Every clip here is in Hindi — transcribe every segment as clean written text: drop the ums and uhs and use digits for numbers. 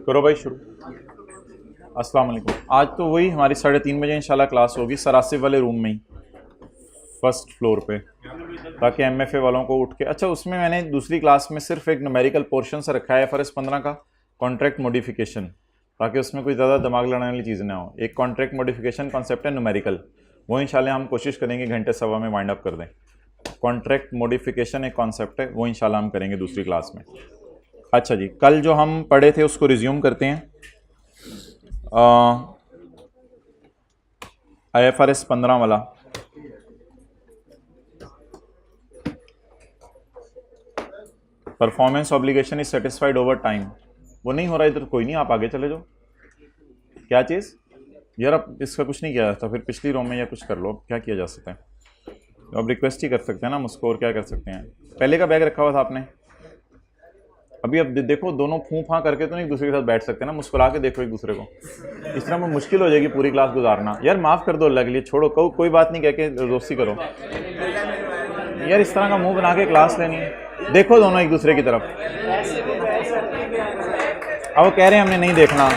करो भाई शुरू। अस्सलाम वालेकुम। आज तो वही हमारी 3:30 बजे इंशाल्लाह क्लास होगी सरासिफ वाले रूम में ही, फर्स्ट फ्लोर पे, ताकि एमएफए वालों को उठ के, अच्छा उसमें मैंने दूसरी क्लास में सिर्फ एक न्यूमेरिकल पोर्शन से रखा है FRS 15 का कॉन्ट्रैक्ट मॉडिफिकेशन, ताकि उसमें कोई ज़्यादा दिमाग लड़ाने वाली चीज़ ना हो। एक कॉन्ट्रैक्ट मॉडिफिकेशन कॉन्सेप्ट है न्यूमेरिकल, वो इंशाल्लाह हम कोशिश करेंगे घंटे सवा में वाइंड अप कर दें। कॉन्ट्रैक्ट मॉडिफिकेशन एक कॉन्सेप्ट है, वो इंशाल्लाह हम करेंगे दूसरी क्लास में। अच्छा जी, कल जो हम पढ़े थे उसको रिज्यूम करते हैं। IFRS 15 वाला performance obligation is satisfied over time, वो नहीं हो रहा इधर, कोई नहीं, आप आगे चले जाओ। क्या चीज़ यार, अब इसका कुछ नहीं किया था, फिर पिछली रो में या कुछ कर लो, क्या किया जा सकता है? अब रिक्वेस्ट ही कर सकते हैं ना मुझको, और क्या कर सकते हैं। पहले का बैग रखा हुआ था आपने, अभी अब देखो दोनों फूं फां करके तो नहीं एक दूसरे के साथ बैठ सकते ना, मुस्कुरा के देखो एक दूसरे को, इस तरह में मुश्किल हो जाएगी पूरी क्लास गुजारना। यार माफ़ कर दो अल्लाह के लिए, छोड़ो, कोई बात नहीं कह के दोस्ती करो यार, इस तरह का मुंह बना के क्लास लेनी है। देखो दोनों एक दूसरे की तरफ, अब वो कह रहे हैं हमने नहीं देखना।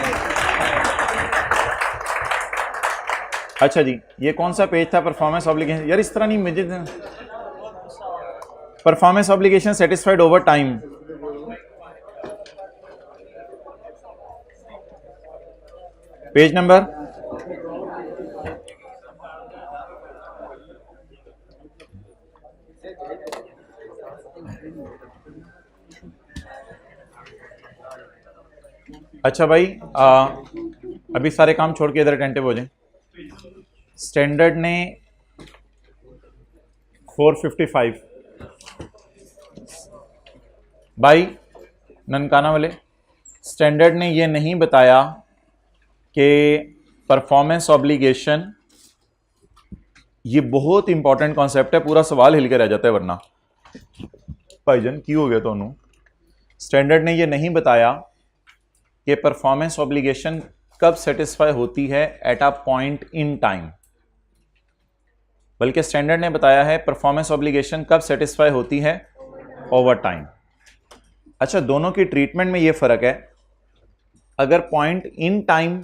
अच्छा जी, ये कौन सा पेज था? Performance obligation. यार इस तरह नहीं, मुझे performance obligation satisfied over time, page number अच्छा भाई, अभी सारे काम छोड़ के इधर अटेंटिव हो जाए। स्टैंडर्ड ने 455 भाई, ननकाना वाले, स्टैंडर्ड ने ये नहीं बताया कि परफॉर्मेंस ऑब्लिगेशन, ये बहुत इंपॉर्टेंट कॉन्सेप्ट है, पूरा सवाल हिल के रह जाता है वरना। भाईजन की हो गया तो स्टैंडर्ड ने ये नहीं बताया कि परफॉर्मेंस ऑब्लिगेशन कब सेटिस्फाई होती है eight a point in time, बल्कि स्टैंडर्ड ने बताया है परफॉर्मेंस ऑब्लिगेशन कब सेटिस्फाई होती है ओवर टाइम। अच्छा, दोनों की ट्रीटमेंट में ये फर्क है। अगर point in time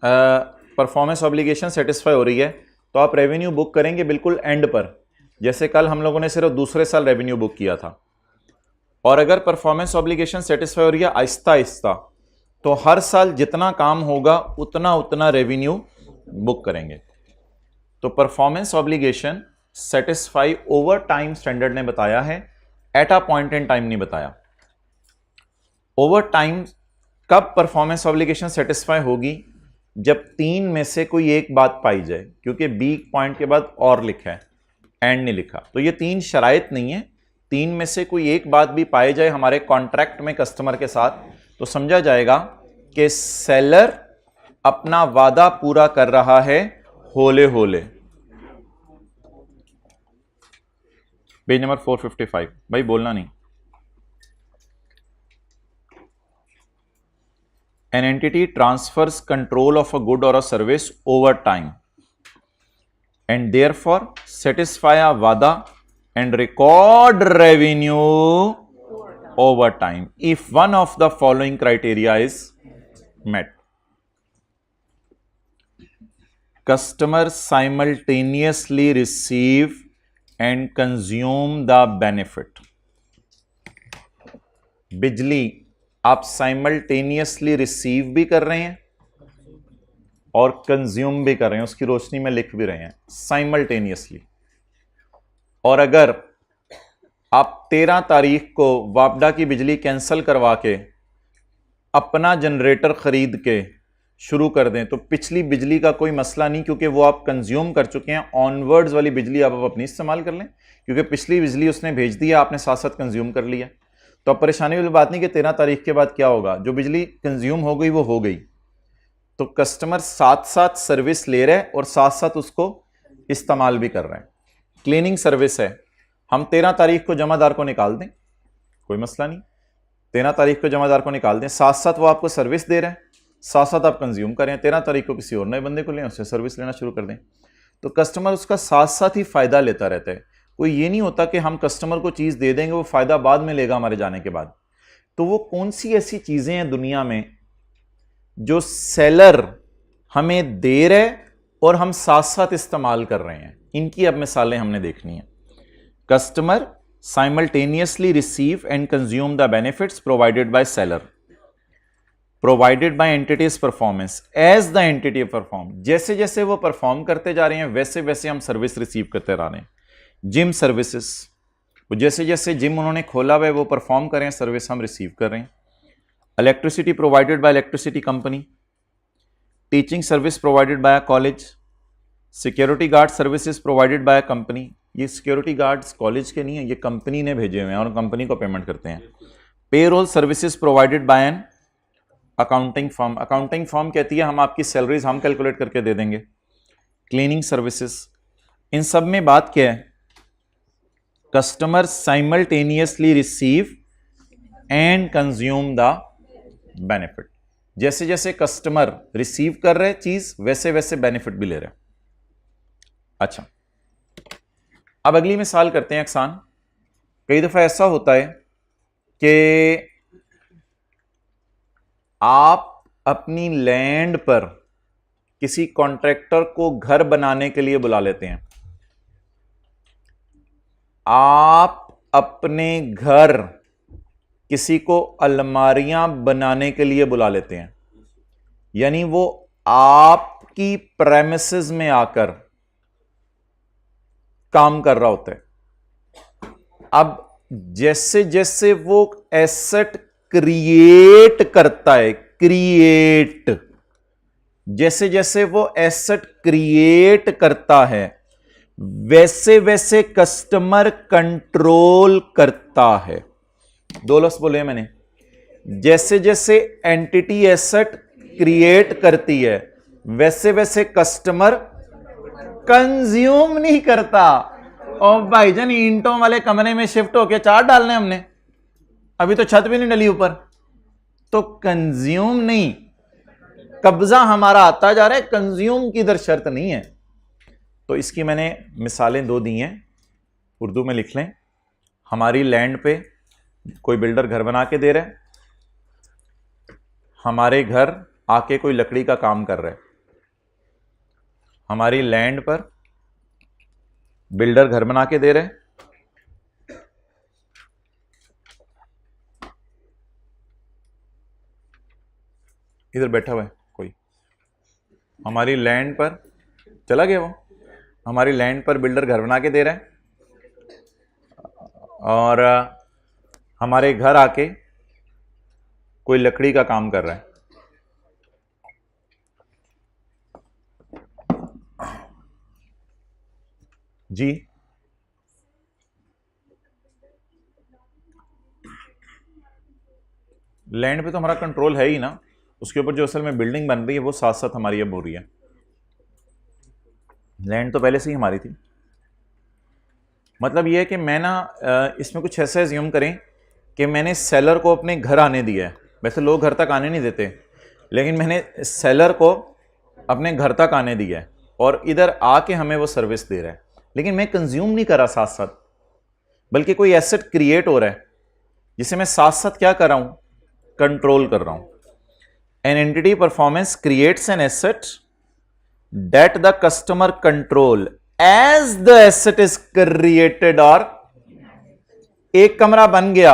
performance obligation satisfy हो रही है तो आप रेवेन्यू बुक करेंगे बिल्कुल एंड पर, जैसे कल हम लोगों ने सिर्फ दूसरे साल रेवेन्यू बुक किया था। और अगर परफॉर्मेंस ऑब्लिगेशन सेटिस्फाई हो रही है आहिस्ता आहिस्ता, तो हर साल जितना काम होगा उतना उतना रेवेन्यू बुक करेंगे। तो performance obligation satisfy over time standard ने बताया है, eight a point in time नहीं बताया। ओवर टाइम कब परफॉर्मेंस ऑब्लिगेशन सेटिस्फाई होगी? जब तीन में से कोई एक बात पाई जाए, क्योंकि बी पॉइंट के बाद और लिखा है, एंड नहीं लिखा, तो ये तीन शराइत नहीं है। तीन में से कोई एक बात भी पाई जाए हमारे कॉन्ट्रैक्ट में कस्टमर के साथ, तो समझा जाएगा कि सेलर अपना वादा पूरा कर रहा है होले होले। पेज नंबर 455 भाई, बोलना नहीं। An entity transfers control of a good or a service over time and therefore satisfy a wada and record revenue over time if one of the following criteria is met. Customer simultaneously receive and consume the benefit. बिजली आप साइमल्टेनियसली रिसीव भी कर रहे हैं और कंज्यूम भी कर रहे हैं, उसकी रोशनी में लिख भी रहे हैं साइमल्टेनियसली। और अगर आप 13 तारीख को वापडा की बिजली कैंसिल करवा के अपना जनरेटर खरीद के शुरू कर दें, तो पिछली बिजली का कोई मसला नहीं, क्योंकि वो आप कंज्यूम कर चुके हैं। ऑनवर्ड्स वाली बिजली आप अपनी इस्तेमाल कर लें, क्योंकि पिछली बिजली उसने भेज दी है, आपने साथ साथ कंज्यूम कर लिया। तो अब परेशानी वाली बात नहीं कि 13 तारीख के बाद क्या होगा, जो बिजली कंज्यूम हो गई वो हो गई। तो कस्टमर साथ साथ सर्विस ले रहे हैं और साथ साथ उसको इस्तेमाल भी कर रहे हैं। क्लीनिंग सर्विस है, हम 13 तारीख को जमादार को निकाल दें, कोई मसला नहीं, 13 तारीख को जमादार को निकाल दें, साथ साथ वो आपको सर्विस दे रहे हैं, साथ साथ आप कंज्यूम करें। 13 तारीख को किसी और नए बंदे को लें, उससे सर्विस लेना शुरू कर दें, तो कस्टमर उसका साथ साथ ही फायदा लेता रहता है। कोई ये नहीं होता कि हम कस्टमर को चीज़ दे देंगे, वो फ़ायदा बाद में लेगा हमारे जाने के बाद। तो वो कौन सी ऐसी चीजें हैं दुनिया में जो सेलर हमें दे रहे और हम साथ साथ इस्तेमाल कर रहे हैं? इनकी अब मिसालें हमने देखनी है। Customer simultaneously receive and consume the benefits provided by seller, provided by entities performance as the entity perform. जैसे जैसे वो परफॉर्म करते जा रहे हैं वैसे वैसे हम सर्विस रिसीव करते रह रहे हैं। जिम सर्विसेज, जैसे जैसे जिम उन्होंने खोला हुआ है वो परफॉर्म कर रहे हैं, सर्विस हम रिसीव कर रहे हैं। Electricity provided by electricity company, teaching service provided by college, security guard services provided by company. ये सिक्योरिटी गार्ड्स कॉलेज के नहीं है, ये कंपनी ने भेजे हुए हैं और कंपनी को पेमेंट करते हैं। Payroll services provided by an accounting firm, accounting firm कहती है हम आपकी सैलरीज हम कैलकुलेट करके दे देंगे। क्लीनिंग सर्विसेज, इन सब में बात क्या है? Customer simultaneously receive and consume the benefit. जैसे जैसे कस्टमर रिसीव कर रहे चीज वैसे वैसे बेनिफिट भी ले रहे। अच्छा, अब अगली मिसाल करते हैं अक्सान। कई दफा ऐसा होता है कि आप अपनी लैंड पर किसी कॉन्ट्रैक्टर को घर बनाने के लिए बुला लेते हैं। आप अपने घर किसी को अलमारियां बनाने के लिए बुला लेते हैं, यानी वो आपकी प्रेमिसेस में आकर काम कर रहा होता है। अब जैसे जैसे वो एसेट क्रिएट करता है, जैसे जैसे वो एसेट क्रिएट करता है वैसे वैसे कस्टमर कंट्रोल करता है। दो लफ्ज बोले मैंने, जैसे जैसे एंटिटी एसेट क्रिएट करती है वैसे वैसे कस्टमर कंज्यूम नहीं करता। और भाईजान ईंटों वाले कमरे में शिफ्ट होके चार डालने हमने, अभी तो छत भी नहीं डली ऊपर, तो कंज्यूम नहीं, कब्जा हमारा आता जा रहा है, कंज्यूम की इधर शर्त नहीं है। तो इसकी मैंने मिसालें दो दी हैं, उर्दू में लिख लें। हमारी लैंड पे कोई बिल्डर घर बना के दे रहा है, हमारे घर आके कोई लकड़ी का काम कर रहा है। हमारी लैंड पर बिल्डर घर बना के दे रहे हैं, इधर बैठा हुआ है कोई, हमारी लैंड पर चला गया वो, हमारी लैंड पर बिल्डर घर बना के दे रहा है और हमारे घर आके कोई लकड़ी का काम कर रहा है। जी लैंड पे तो हमारा कंट्रोल है ही ना, उसके ऊपर जो असल में बिल्डिंग बन रही है वो साथ साथ हमारी अब हो रही है। लैंड तो पहले से ही हमारी थी। मतलब ये है कि मैं ना इसमें कुछ ऐसा एज्यूम करें कि मैंने सेलर को अपने घर आने दिया है। वैसे लोग घर तक आने नहीं देते, लेकिन मैंने सेलर को अपने घर तक आने दिया है और इधर आके हमें वो सर्विस दे रहा है, लेकिन मैं कंज्यूम नहीं कर रहा साथ साथ, बल्कि कोई एसेट क्रिएट हो रहा है जिसे मैं साथ साथ क्या कर रहा हूं? कंट्रोल कर रहा हूं। An entity performance creates an asset that the customer control as the asset is created. और एक कमरा बन गया,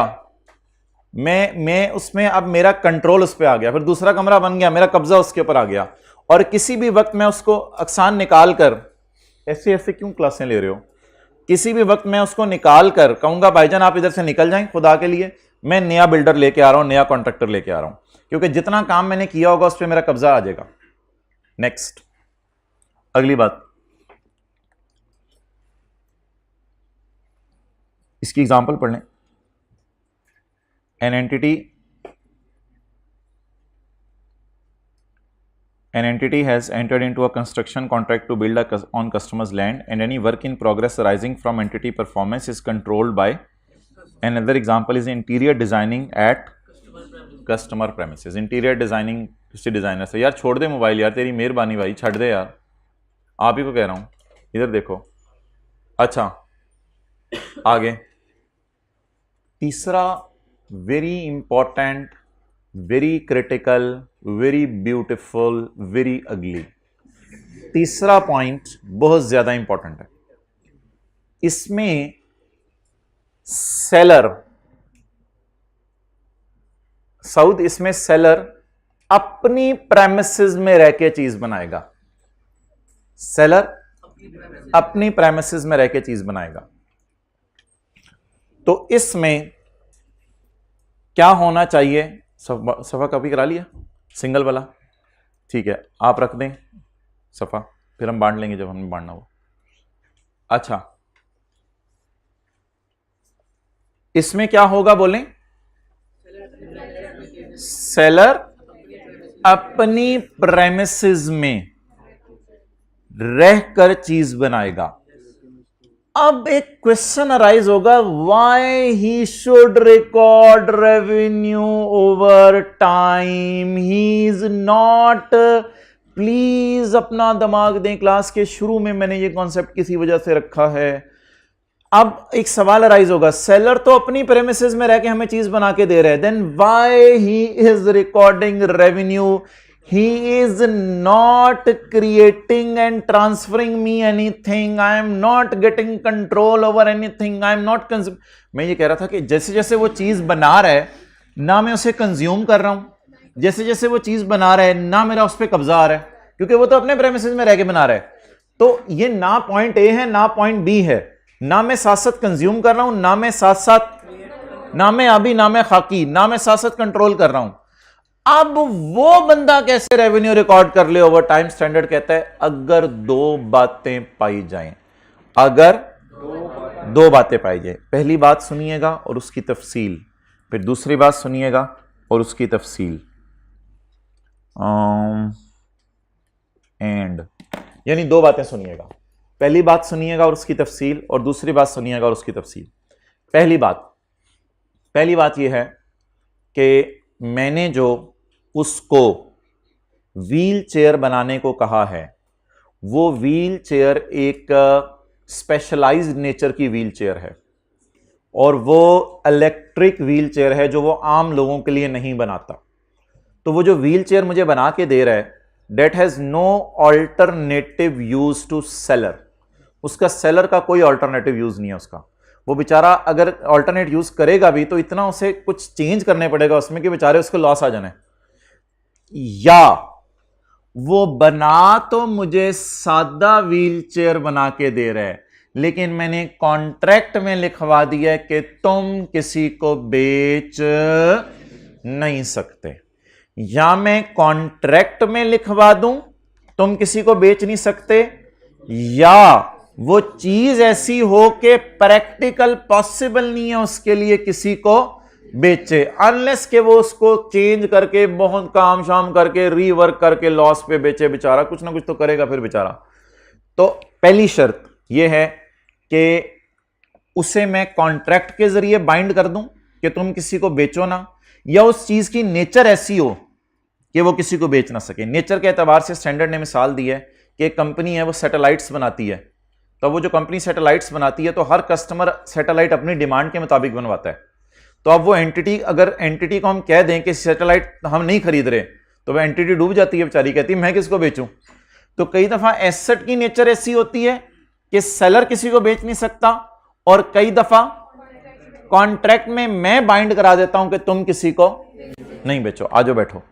मैं उसमें अब मेरा कंट्रोल उस पर आ गया, फिर दूसरा कमरा बन गया, मेरा कब्जा उसके ऊपर आ गया, और किसी भी वक्त मैं उसको अक्सान निकाल कर, ऐसे ऐसे क्यों क्लासें ले रहे हो, किसी भी वक्त मैं उसको निकाल कर कहूंगा भाईजान आप इधर से निकल जाएं, खुदा के लिए मैं नया बिल्डर लेके आ रहा हूं, नया कॉन्ट्रैक्टर लेके आ रहा हूं, क्योंकि जितना काम मैंने किया होगा उस पर मेरा कब्जा आ जाएगा। नेक्स्ट, अगली बात, इसकी एग्जांपल पढ़ लें। An entity has entered into a construction contract to build on customer's land, and any work in progress arising from entity performance is controlled by. Another example is interior designing at customer premises. Interior designing किसी डिजाइनर से, यार छोड़ दे मोबाइल यार, तेरी मेहरबानी भाई, छड़ दे यार, आप ही को कह रहा हूं, इधर देखो। अच्छा आगे, तीसरा very important, very critical, very beautiful, very ugly. तीसरा पॉइंट बहुत ज्यादा इंपॉर्टेंट है, इसमें सेलर, साउथ, इसमें सेलर अपनी प्रेमिसेस में रह के चीज बनाएगा। सेलर अपनी प्रेमिसेस में रह के चीज बनाएगा। तो इसमें क्या होना चाहिए? सफा कॉपी करा लिया सिंगल वाला? ठीक है, आप रख दें सफा, फिर हम बांट लेंगे जब हमें बांटना हो। अच्छा, इसमें क्या होगा बोलें? सेलर अपनी प्रेमिसेस में रहकर चीज बनाएगा। अब एक क्वेश्चन अराइज होगा, why he should record revenue over time? He is not, please अपना दिमाग दें, क्लास के शुरू में मैंने ये कॉन्सेप्ट किसी वजह से रखा है। अब एक सवाल अराइज होगा, सेलर तो अपनी प्रेमिसेस में रह के हमें चीज बना के दे रहे हैं, then why he is recording revenue? He is not creating and transferring me anything. I am not getting control over anything. I am not मैं ये कह रहा था कि जैसे जैसे वो चीज बना रहा है ना मैं उसे कंज्यूम कर रहा हूं, जैसे जैसे वो चीज बना रहा है ना मेरा उस पर कब्जा आ रहा है, क्योंकि वो तो अपने प्रेमिसेस में रह के बना रहा है। तो ये ना पॉइंट ए है ना पॉइंट बी है, ना मैं साथ साथ कंज्यूम कर रहा हूं, ना मैं साथ साथ, ना मैं अभी, ना मैं खाकी, ना मैं साथ साथ कंट्रोल कर रहा हूं। अब वो बंदा कैसे रेवेन्यू रिकॉर्ड कर ले ओवर टाइम? स्टैंडर्ड कहता है अगर दो बातें पाई जाएं, अगर दो बातें पाई जाए, पहली बात सुनिएगा और उसकी तफसील, फिर दूसरी बात सुनिएगा और उसकी तफसील, एंड यानी दो बातें सुनिएगा, पहली बात सुनिएगा और उसकी तफसील, और दूसरी बात सुनिएगा और उसकी तफसील। पहली बात यह है कि मैंने जो उसको व्हील चेयर बनाने को कहा है, वो व्हील चेयर एक स्पेशलाइज्ड नेचर की व्हील चेयर है, और वो इलेक्ट्रिक व्हील चेयर है जो वो आम लोगों के लिए नहीं बनाता। तो वो जो व्हील चेयर मुझे बना के दे रहा है, that has no alternative use to seller, उसका सेलर का कोई ऑल्टरनेटिव यूज नहीं है उसका। वो बेचारा अगर ऑल्टरनेट यूज करेगा भी तो इतना उसे कुछ चेंज करने पड़ेगा उसमें कि बेचारे उसको लॉस आ जाने, या वो बना तो मुझे सादा व्हील चेयर बना के दे रहा है, लेकिन मैंने कॉन्ट्रैक्ट में लिखवा दिया है कि तुम किसी को बेच नहीं सकते, या मैं कॉन्ट्रैक्ट में लिखवा दूं तुम किसी को बेच नहीं सकते, या वो चीज ऐसी हो कि प्रैक्टिकल पॉसिबल नहीं है उसके लिए किसी को बेचे, अनलेस के वो उसको चेंज करके बहुत काम शाम करके रीवर्क करके लॉस पे बेचे, बेचारा कुछ ना कुछ तो करेगा फिर बेचारा। तो पहली शर्त ये है कि उसे मैं कॉन्ट्रैक्ट के जरिए बाइंड कर दूं कि तुम किसी को बेचो ना, या उस चीज की नेचर ऐसी हो कि वो किसी को बेच ना सके। नेचर के एतबार से स्टैंडर्ड ने मिसाल दी है कि एक कंपनी है वो सैटेलाइट्स बनाती है, तो वो जो कंपनी सैटेलाइट्स बनाती है तो हर कस्टमर सैटेलाइट अपनी डिमांड के मुताबिक बनवाता है। तो अब वो एंटिटी, अगर एंटिटी को हम कह दें कि सैटेलाइट हम नहीं खरीद रहे, तो वह एंटिटी डूब जाती है बेचारी, कहती है मैं किसको बेचूं। तो कई दफा एसेट की नेचर ऐसी होती है कि सेलर किसी को बेच नहीं सकता, और कई दफा कॉन्ट्रैक्ट में मैं बाइंड करा देता हूं कि तुम किसी को नहीं बेचो। आजो बैठो,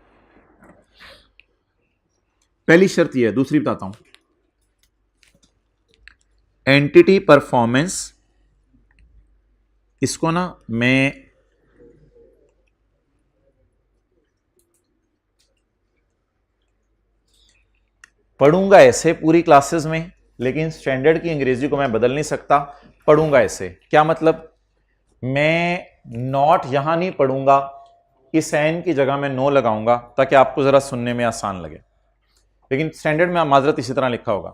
पहली शर्त यह है। दूसरी बताता हूं, एंटिटी परफॉर्मेंस, इसको ना मैं पढ़ूंगा ऐसे पूरी क्लासेस में, लेकिन स्टैंडर्ड की अंग्रेजी को मैं बदल नहीं सकता, पढ़ूंगा ऐसे। क्या मतलब? मैं नॉट यहां नहीं पढ़ूंगा, इस एन की जगह मैं नो लगाऊंगा ताकि आपको जरा सुनने में आसान लगे, लेकिन स्टैंडर्ड में माजरत इसी तरह लिखा होगा।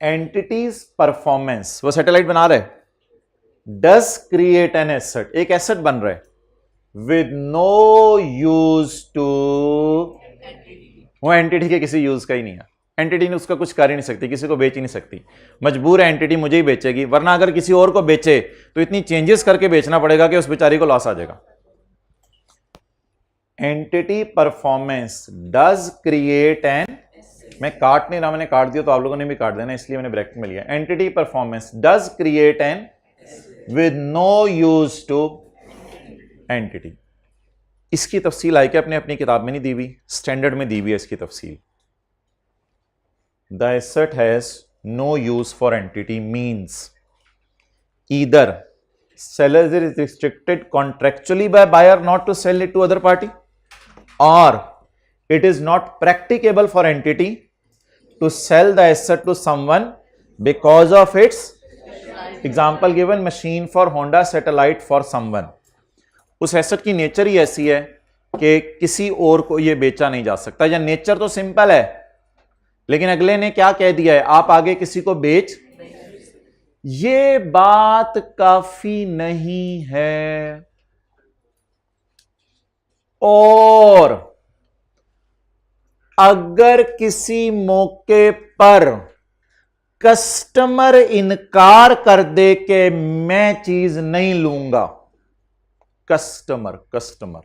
एंटिटीज परफॉर्मेंस, वो सैटेलाइट बना रहे, डज क्रिएट एन एसेट, एक एसेट बन रहा है विद नो यूज टू, वो एंटिटी के किसी यूज का ही नहीं है, एंटिटी ने उसका कुछ कर ही नहीं सकती, किसी को बेच ही नहीं सकती, मजबूर है एंटिटी मुझे ही बेचेगी, वरना अगर किसी और को बेचे तो इतनी चेंजेस करके बेचना पड़ेगा कि उस बेचारी को लॉस आ जाएगा। Entity performance does create N, मैं काट नहीं रहा, मैंने काट दिया तो आप लोगों ने भी काट देना, इसलिए मैंने ब्रैकेट में लिया। Entity performance does create an with no use to entity. इसकी तफसील आई कि अपने अपनी किताब में नहीं दी हुई, स्टैंडर्ड में दी हुई है इसकी तफसील। The asset has no use for entity means either seller is restricted contractually by buyer not to sell it to other party, or it is not practicable for entity to sell the asset to someone because of its example given machine for Honda satellite for someone। उस एसेट की नेचर ही ऐसी है कि किसी और को यह बेचा नहीं जा सकता, या नेचर तो सिंपल है लेकिन अगले ने क्या कह दिया है, आप आगे किसी को बेच, ये बात काफी नहीं है। और अगर किसी मौके पर कस्टमर इनकार कर दे कि मैं चीज नहीं लूंगा, कस्टमर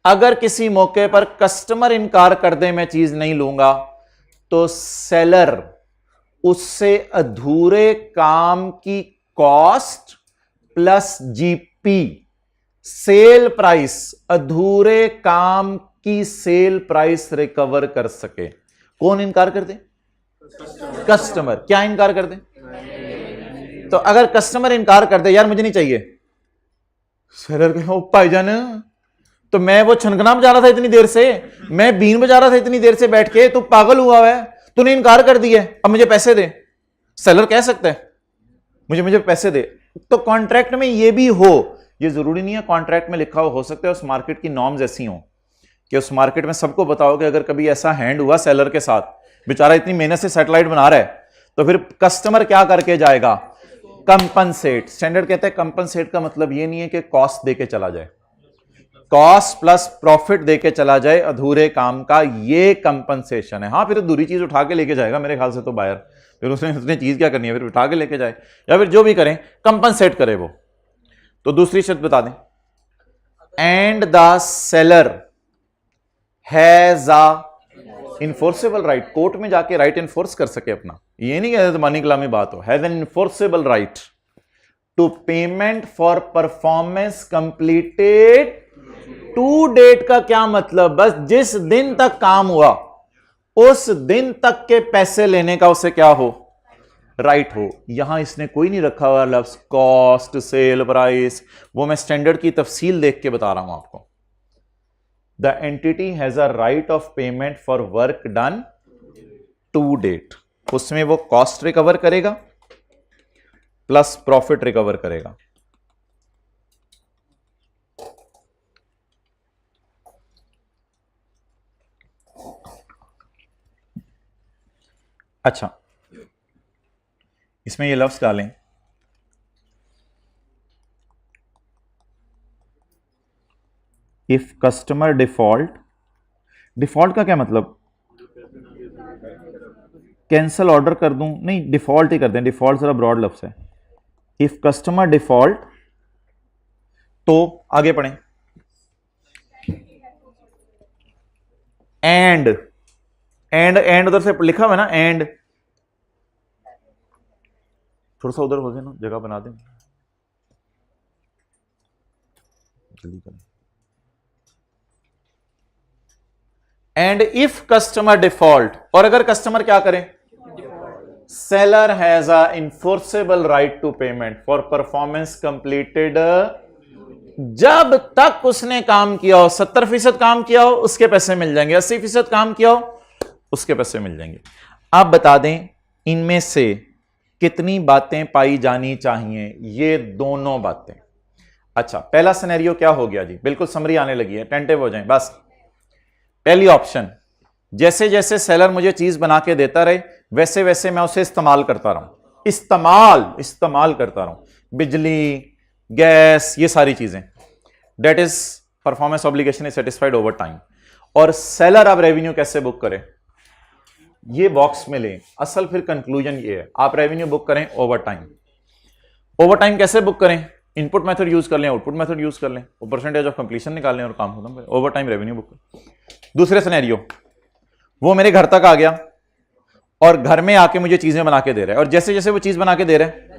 अगर किसी मौके पर कस्टमर इनकार कर दे मैं चीज नहीं लूंगा, तो सेलर उससे अधूरे काम की cost plus GP, sale price, अधूरे काम की सेल प्राइस रिकवर कर सके। कौन इनकार कर दे? कस्टमर। क्या इनकार कर दे? तो अगर कस्टमर इनकार कर दे, यार मुझे नहीं चाहिए, सेलर कहे भाईजान तो मैं वो छनकना बजा रहा था इतनी देर से, मैं बीन बजा रहा था इतनी देर से बैठ के, तू पागल हुआ है, तूने इनकार कर दिया, अब मुझे पैसे दे। सेलर कह सकता है मुझे पैसे दे। तो कॉन्ट्रैक्ट में ये भी हो, ये जरूरी नहीं है कॉन्ट्रैक्ट में लिखा हो सकता है उस मार्केट की नॉर्म्स ऐसी हो कि उस मार्केट में सबको बताओ कि अगर कभी ऐसा हैंड हुआ सेलर के साथ, बेचारा इतनी मेहनत से सैटेलाइट बना रहा है, तो फिर कस्टमर क्या करके जाएगा? कंपनसेट। स्टैंडर्ड कहते हैं कंपनसेट का मतलब ये नहीं है कि कॉस्ट देके चला जाए, कॉस्ट प्लस प्रॉफिट देके चला जाए अधूरे काम का, ये कंपनसेशन है। हाँ फिर अधूरी चीज उठा के लेके जाएगा मेरे ख्याल से तो बायर, फिर उसने चीज क्या करनी है, फिर उठा के लेके जाए या फिर जो भी करें कंपनसेट करे वो। तो दूसरी शर्त बता दें, and the seller has a enforceable right, court में जाके राइट इनफोर्स कर सके अपना, ये नहीं कहते जबानी कलामी बात हो, has an enforceable right to payment for performance completed to date. का क्या मतलब? बस जिस दिन तक काम हुआ उस दिन तक के पैसे लेने का उसे क्या हो? राइट हो। यहां इसने कोई नहीं रखा हुआ लफ्ज कॉस्ट, सेल प्राइस, वो मैं स्टैंडर्ड की तफसील देख के बता रहा हूं आपको। The entity has a right of payment for work done to date, उसमें वो कॉस्ट रिकवर करेगा प्लस प्रॉफिट रिकवर करेगा। अच्छा, इसमें ये लफ्ज डालें, इफ कस्टमर डिफॉल्ट। डिफॉल्ट का क्या मतलब? कैंसल ऑर्डर कर दूं? नहीं, डिफॉल्ट ही कर दें, डिफॉल्ट जरा ब्रॉड लफ्ज है। इफ कस्टमर डिफॉल्ट, तो आगे पढ़ें, एंड उधर से लिखा हुआ है ना, एंड थोड़ा सा उधर हो जाए ना, जगह बना दें, जल्दी करें। एंड इफ कस्टमर डिफॉल्ट, और अगर कस्टमर क्या करे? Seller has a enforceable right to payment for performance completed. जब तक उसने काम किया हो, 70% काम किया हो उसके पैसे मिल जाएंगे, 80% काम किया हो उसके पैसे मिल जाएंगे। आप बता दें इनमें से कितनी बातें पाई जानी चाहिए? ये दोनों बातें। अच्छा, पहला सिनेरियो क्या हो गया जी? बिल्कुल समरी आने लगी है, टेंटिव हो जाएं बस। पहली ऑप्शन, जैसे जैसे सेलर मुझे चीज बना के देता रहे वैसे वैसे मैं उसे इस्तेमाल करता रहूं, इस्तेमाल करता रहूं, बिजली, गैस, ये सारी चीजें, that is performance obligation is satisfied over time. और सेलर अब रेवेन्यू कैसे बुक करे? ये बॉक्स में लें। असल फिर कंक्लूजन ये है, आप रेवेन्यू बुक करें ओवर टाइम। ओवर टाइम कैसे बुक करें? इनपुट मेथड यूज कर लें, आउटपुट मेथड यूज कर लें, और परसेंटेज ऑफ कंप्लीशन निकाल लें और काम खत्म करें। ओवर टाइम रेवेन्यू बुक करें। दूसरे सिनेरियो, वो मेरे घर तक आ गया और घर में आके मुझे चीजें बना के दे रहा है, और जैसे जैसे वो चीज बना के दे रहा है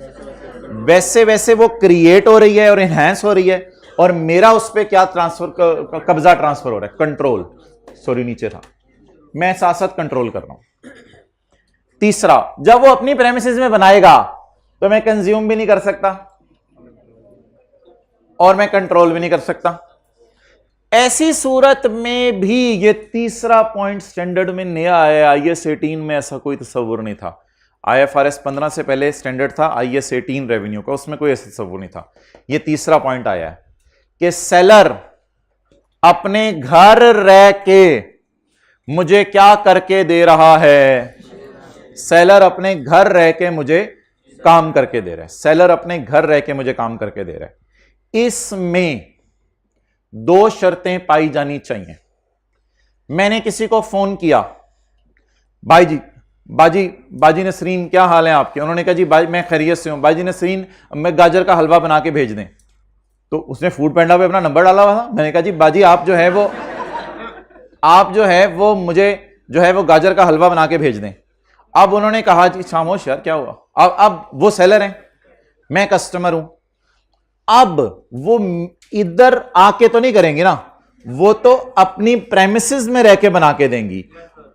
वैसे वैसे वो क्रिएट हो रही है और एनहांस हो रही है, और मेरा उस पर क्या ट्रांसफर, कब्जा ट्रांसफर हो रहा है, कंट्रोल, सॉरी नीचे था, मैं साथ साथ कंट्रोल कर रहा हूं। तीसरा, जब वो अपनी प्रेमिसेस में बनाएगा तो मैं कंज्यूम भी नहीं कर सकता और मैं कंट्रोल भी नहीं कर सकता। ऐसी सूरत में भी ये तीसरा पॉइंट स्टैंडर्ड में नया आया, IAS 18 में ऐसा कोई तस्वुर नहीं था। IFRS 15 से पहले स्टैंडर्ड था IAS 18 रेवेन्यू का, उसमें कोई ऐसा तस्वुर नहीं था। ये तीसरा पॉइंट आया है कि सेलर अपने घर रह के मुझे क्या करके दे रहा है? सेलर अपने घर रह के मुझे काम करके दे रहा है। सेलर अपने घर रह के मुझे काम करके दे रहा है। इसमें दो शर्तें पाई जानी चाहिए। मैंने किसी को फोन किया, भाई जी, बाजी नसरीन क्या हाल है आपके? उन्होंने कहा जी भाई मैं खैरियत से हूं। बाजी नसरीन मैं गाजर का हलवा बना के भेज दें। तो उसने फूड पैंडा पे अपना नंबर डाला हुआ था। मैंने कहा जी बाजी आप जो है वो मुझे जो है वो गाजर का हलवा बना के भेज दें। अब उन्होंने कहा जी खामोश यार क्या हुआ? अब वो सेलर हैं, मैं कस्टमर हूं। अब वो इधर आके तो नहीं करेंगे ना, वो तो अपनी प्रेमिसेस में रह के बना के देंगी।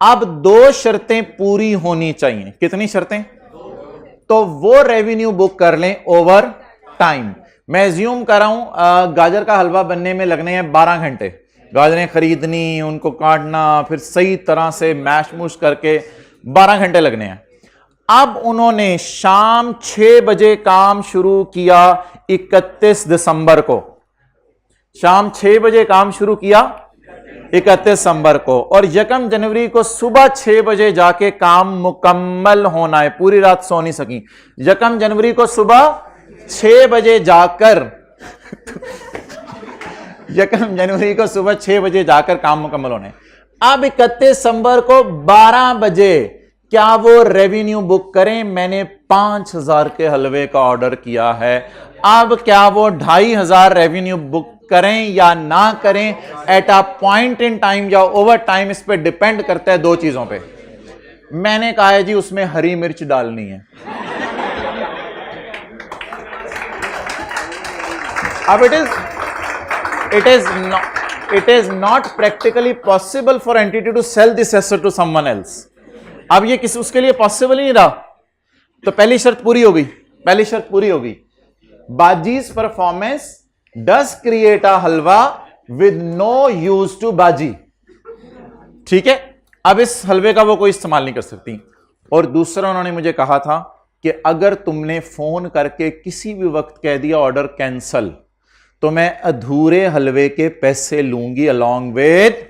अब दो शर्तें पूरी होनी चाहिए। कितनी शर्तें? तो वो रेवेन्यू बुक कर लें ओवर टाइम। मैं एज्यूम कर रहा हूं गाजर का हलवा बनने में लगने हैं 12 घंटे। गाजरें खरीदनी, उनको काटना, फिर सही तरह से मैश मूश करके 12 घंटे लगने हैं। अब उन्होंने शाम 6 बजे काम शुरू किया 31 दिसंबर को। शाम 6 बजे काम शुरू किया 31 दिसंबर को, और 1 जनवरी को सुबह 6 बजे जाके काम मुकम्मल होना है। पूरी रात सो नहीं सकी। 1 जनवरी को सुबह 6 बजे जाकर 1 जनवरी को सुबह 6 बजे जाकर काम मुकम्मल होना है। अब 31 दिसंबर को 12 बजे क्या वो रेवेन्यू बुक करें? मैंने 5000 के हलवे का ऑर्डर किया है। अब क्या वो 2500 रेवेन्यू बुक करें या ना करें eight a point in time या ओवर टाइम, इस पे डिपेंड करता है दो चीजों पे। मैंने कहा है जी उसमें हरी मिर्च डालनी है। अब it is not practically possible for entity to sell this asset to someone else. अब ये किसी उसके लिए पॉसिबल ही नहीं रहा। तो पहली शर्त पूरी हो गई। बाजी's performance does create a halwa with no use to बाजी। ठीक है, अब इस हलवे का वो कोई इस्तेमाल नहीं कर सकती। और दूसरा उन्होंने मुझे कहा था कि अगर तुमने फोन करके किसी भी वक्त कह दिया ऑर्डर कैंसल, तो मैं अधूरे हलवे के पैसे लूंगी अलॉन्ग विद।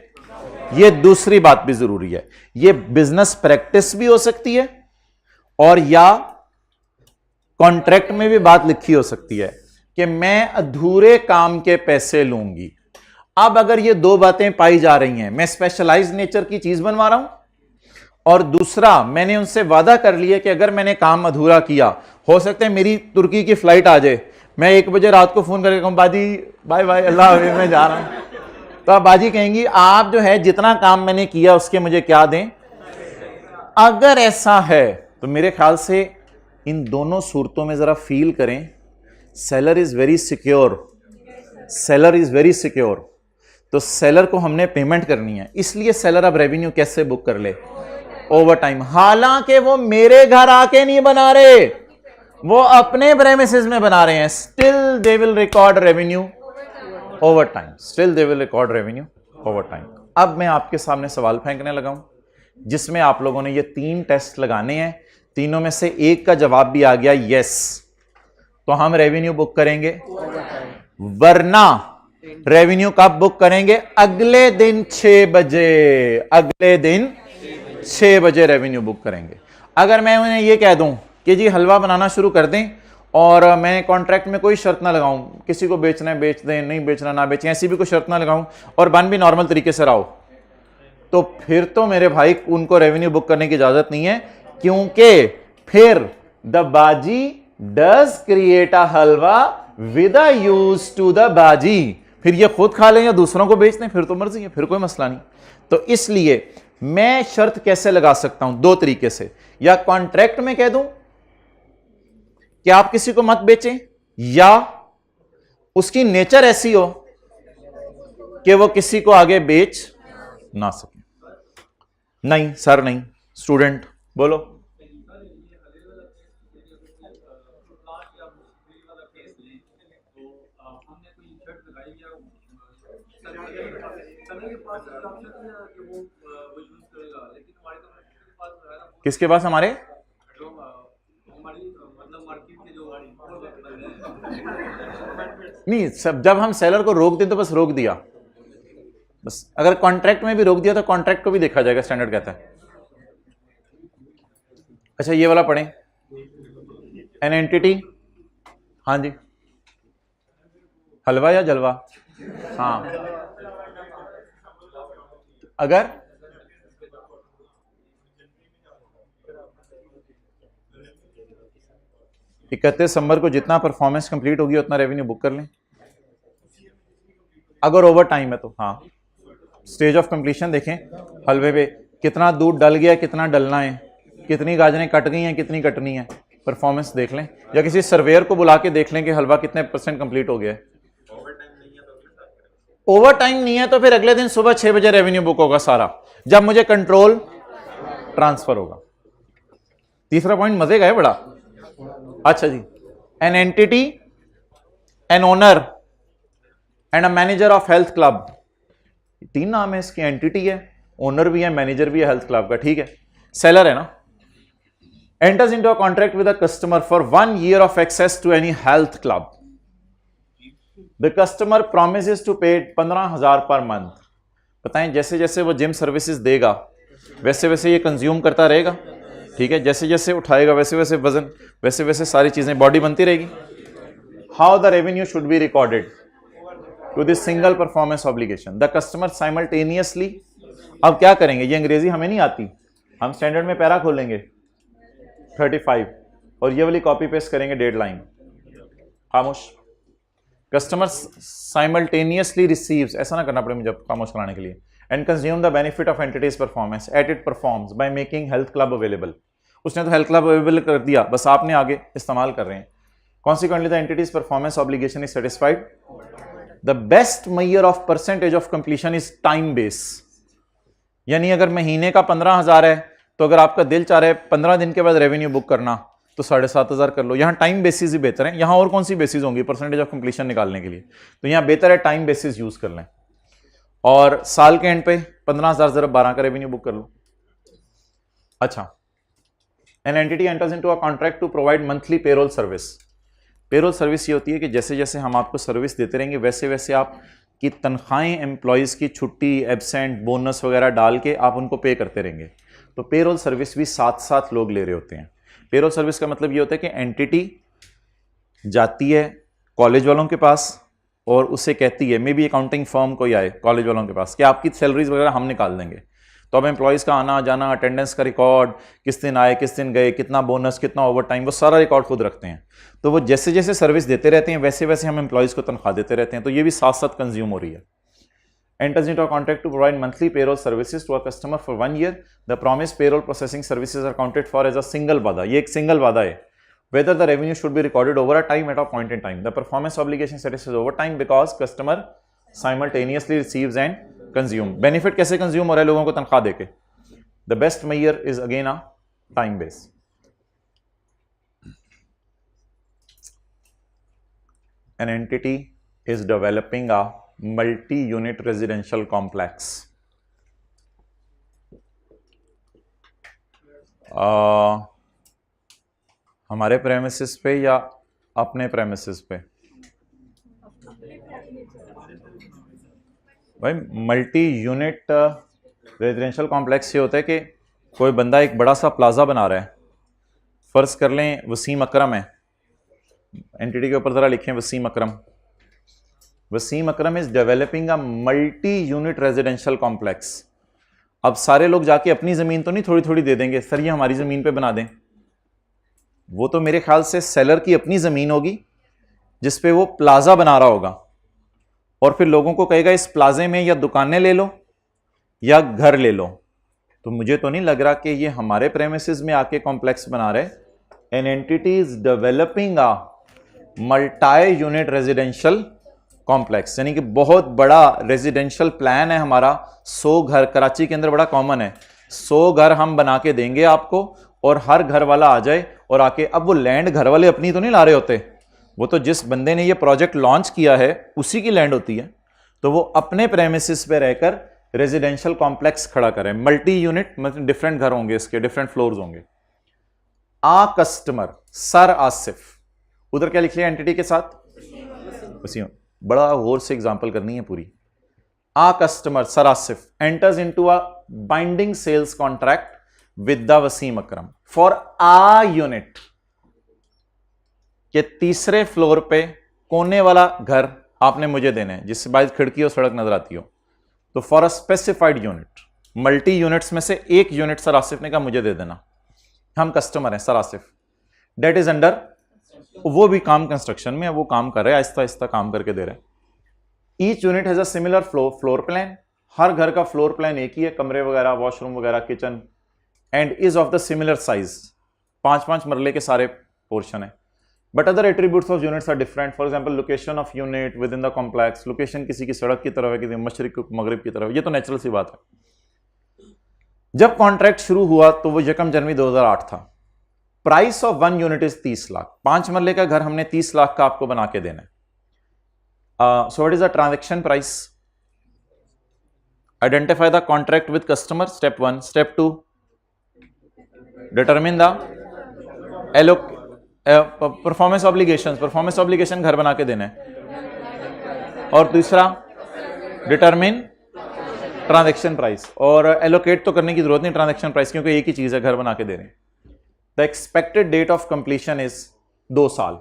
ये दूसरी बात भी जरूरी है। ये बिजनेस प्रैक्टिस भी हो सकती है और या कॉन्ट्रैक्ट में भी बात लिखी हो सकती है कि मैं अधूरे काम के पैसे लूंगी। अब अगर ये दो बातें पाई जा रही हैं, मैं स्पेशलाइज्ड नेचर की चीज बनवा रहा हूं, और दूसरा मैंने उनसे वादा कर लिया कि अगर मैंने काम अधूरा किया, हो सकता है मेरी तुर्की की फ्लाइट आ जाए, मैं 1 बजे रात को फोन करके कहूं बाजी बाय बाय अल्लाह हाफिज़ मैं जा रहा हूं, तो अब बाजी कहेंगी आप जो है जितना काम मैंने किया उसके मुझे क्या दें। अगर ऐसा है तो मेरे ख्याल से इन दोनों सूरतों में जरा फील करें, सेलर इज वेरी सिक्योर। तो सेलर को हमने पेमेंट करनी है, इसलिए सेलर अब रेवेन्यू कैसे बुक कर ले? Over time. हालांकि वो मेरे घर आके नहीं बना रहे, वो अपने प्रेमिसेस में बना रहे हैं, still they will record revenue over time. अब मैं आपके सामने सवाल फेंकने लगा हूं जिसमें आप लोगों ने ये 3 टेस्ट लगाने हैं, तीनों में से एक का जवाब भी आ गया यस, तो हम रेवेन्यू बुक करेंगे। वरना रेवेन्यू कब बुक करेंगे? अगले दिन 6 बजे रेवेन्यू बुक करेंगे। अगर मैं उन्हें यह कह दूं कि जी हलवा बनाना शुरू कर दें और मैं कॉन्ट्रैक्ट में कोई शर्त ना लगाऊं, किसी को बेचना है बेच दें, नहीं बेचना ना बेचें, ऐसी भी कोई शर्त ना लगाऊं और बन भी नॉर्मल तरीके से रहो, तो फिर तो मेरे भाई उनको रेवेन्यू बुक करने की इजाजत नहीं है, क्योंकि फिर the baji does create a halwa with a use to the baji. फिर ये खुद खा लें या दूसरों को बेच दें, फिर तो मर्जी है, फिर कोई मसला नहीं। तो इसलिए मैं शर्त कैसे लगा सकता हूं? दो तरीके से, या कॉन्ट्रैक्ट में कह दूं कि आप किसी को मत बेचें, या उसकी नेचर ऐसी हो कि वो किसी को आगे बेच ना सके। नहीं सर नहीं, स्टूडेंट बोलो। किसके पास? हमारे नहीं, सब जब हम सेलर को रोक दें तो बस रोक दिया, बस। अगर कॉन्ट्रैक्ट में भी रोक दिया तो कॉन्ट्रैक्ट को भी देखा जाएगा, स्टैंडर्ड कहता है। अच्छा ये वाला पढ़ें, एन एंटिटी। हाँ जी, हलवा या जलवा? हाँ, अगर 31 दिसंबर को जितना परफॉर्मेंस कंप्लीट होगी उतना रेवेन्यू बुक कर लें। अगर ओवर टाइम है तो हाँ। स्टेज ऑफ कंप्लीशन देखें, हलवे पे कितना दूध डल गया, कितना डलना है, कितनी गाजरें कट गई हैं, कितनी कटनी है, परफॉर्मेंस देख लें, या किसी सर्वेयर को बुला के देख लें कि हलवा कितने % कंप्लीट हो गया है। ओवर टाइम नहीं है तो फिर अगले दिन सुबह 6 बजे रेवेन्यू बुक होगा सारा, जब मुझे कंट्रोल ट्रांसफर होगा। तीसरा पॉइंट मजे का है बड़ा। अच्छा जी, an entity, an owner and a manager of health club. 3 नाम है इसकी, एंटिटी है, ओनर भी है, मैनेजर भी है हेल्थ क्लब का, ठीक है, सेलर है ना। Enters into a contract with a customer for 1 year of access to any health club. The customer promises to pay 15,000 per month. बताएं, जैसे जैसे वो जिम सर्विसेज देगा वैसे वैसे ये कंज्यूम करता रहेगा, ठीक है, जैसे जैसे उठाएगा वैसे वैसे वजन, वैसे वैसे सारी चीजें, बॉडी बनती रहेगी। How the revenue should be recorded to this single performance obligation. The customer simultaneously. अब क्या करेंगे, ये अंग्रेजी हमें नहीं आती, हम स्टैंडर्ड में पैरा खोलेंगे 35 और ये वाली कॉपी पेस्ट करेंगे, डेडलाइन खामोश। कस्टमर साइमल्टेनियसली रिसीव्स, ऐसा ना करना पड़े मुझे खामोश कराने के लिए, and consume the benefit of entities performance at it performs by making health club available. उसने तो हेल्थ क्लब अवेलेबल कर दिया, बस आपने आगे इस्तेमाल कर रहे हैं। Consequently the entities performance obligation is satisfied. The best measure of percentage of completion is time base. यानी अगर महीने का 15,000 है तो अगर आपका दिल चाह रहा है 15 दिन के बाद रेवेन्यू बुक करना तो 7,500 कर लो। यहाँ टाइम बेसिस ही बेहतर है, यहाँ और कौन सी बेसिस होंगी परसेंटेज ऑफ कंप्लीशन निकालने के लिए, तो यहाँ बेहतर है टाइम बेसिस यूज कर लें। और साल के एंड पे 15,000 ज़रा 12 का रेवेन्यू बुक कर लो। अच्छा, an entity enters into a contract to provide monthly payroll service. Payroll service ये होती है कि जैसे जैसे हम आपको सर्विस देते रहेंगे वैसे वैसे आपकी तनख्वाहें एम्प्लॉयज़ की छुट्टी, एब्सेंट, बोनस वगैरह डाल के आप उनको पे करते रहेंगे। तो पेरोल सर्विस भी साथ साथ लोग ले रहे होते हैं। पेरोल सर्विस का मतलब ये होता है कि एंटिटी जाती है कॉलेज वालों के पास और उससे कहती है, मे बी अकाउंटिंग फर्म कोई आए कॉलेज वालों के पास, कि आपकी सैलरीज वगैरह हम निकाल देंगे। तो अब एम्प्लॉयज़ का आना जाना, अटेंडेंस का रिकॉर्ड, किस दिन आए किस दिन गए, कितना बोनस, कितना ओवर टाइम, वो सारा रिकॉर्ड खुद रखते हैं। तो वो जैसे जैसे सर्विस देते रहते हैं वैसे वैसे हम एम्प्लॉयज़ को तनख्वाह देते रहते हैं, तो ये भी साथ साथ कंज्यूम हो रही है। Enters into a contract to provide monthly payroll services to a customer for 1 year. The promised payroll processing services are counted for as a single वादा। ये एक सिंगल वादा है। Whether the revenue should be recorded over a time at a point in time. The performance obligation satisfies over time because customer simultaneously receives and consume. Benefit कैसे consume हो रहा है लोगों को तनख्वाह देके? The best measure is again a time base. An entity is developing a multi-unit residential complex. हमारे प्रेमिसेस पे या अपने प्रेमिसेस पे? भाई मल्टी यूनिट रेजिडेंशियल कॉम्प्लेक्स ये होता है कि कोई बंदा एक बड़ा सा प्लाजा बना रहा है, फर्ज कर लें वसीम अकरम है, एंटिटी के ऊपर जरा लिखें Wasim Akram. Wasim Akram is developing a multi unit residential complex. अब सारे लोग जाके अपनी जमीन तो नहीं थोड़ी थोड़ी दे देंगे, सर ये हमारी जमीन पे बना दें। वो तो मेरे ख्याल से सेलर की अपनी जमीन होगी जिसपे वो प्लाजा बना रहा होगा, और फिर लोगों को कहेगा इस प्लाजे में या दुकानें ले लो या घर ले लो। तो मुझे तो नहीं लग रहा कि ये हमारे प्रेमिसेस में आके कॉम्प्लेक्स बना रहे। An entity is developing a multi unit residential complex, यानी कि बहुत बड़ा रेजिडेंशियल प्लान है हमारा। 100 घर कराची के अंदर बड़ा कॉमन है, 100 घर हम बना के देंगे आपको, और हर घर वाला आ जाए और आके, अब वो लैंड घर वाले अपनी तो नहीं ला रहे होते, वो तो जिस बंदे ने ये प्रोजेक्ट लॉन्च किया है उसी की लैंड होती है। तो वो अपने प्रेमिसेस पे रहकर रेजिडेंशियल कॉम्प्लेक्स खड़ा करें, मल्टी यूनिट, मतलब डिफरेंट घर होंगे, इसके डिफरेंट फ्लोर्स होंगे। आ कस्टमर सर आसिफ, उधर क्या लिख लिया एंटिटी के साथ, उसी बड़ा गौर से एग्जांपल करनी है पूरी। A customer sir Asif enters into a binding sales contract with the Wasim Akram for a unit, के तीसरे फ्लोर पे कोने वाला घर आपने मुझे देना है जिससे बाहर खिड़की और सड़क नजर आती हो। तो for a specified unit, multi units में से एक यूनिट सर आसिफ ने कहा मुझे दे देना, हम कस्टमर हैं sir Asif, date is under, वो भी काम कंस्ट्रक्शन में है, वो काम कर रहे हैं, आहिस्ता आहिस्ता काम करके दे रहे हैं। Each unit has a similar floor plan, हर घर का फ्लोर प्लान एक ही है, कमरे वगैरह, वॉशरूम वगैरह, kitchen, and is of the similar size, 5-5 मरले के सारे पोर्शन है। But other attributes of units are different, for example location of unit within the complex, location किसी की सड़क की तरफ है, किसी मशरिक मगरिब की तरफ, ये तो नेचुरल सी बात है। जब कॉन्ट्रैक्ट शुरू हुआ तो वो 1 जनवरी 2008 था। Price of 1 unit is 30 lakh, 5 मरले का घर हमने 30 लाख का आपको बना के देना है। So what is the transaction price, identify the contract with customer, step 1। Step 2, determine the performance obligation, performance obligation घर बना के देना है, और दूसरा डिटरमिन ट्रांजैक्शन प्राइस, और एलोकेट तो करने की जरूरत नहीं ट्रांजैक्शन प्राइस, क्योंकि एक ही चीज है, घर बना के दे रहे हैं। The expected date of completion is 2 साल।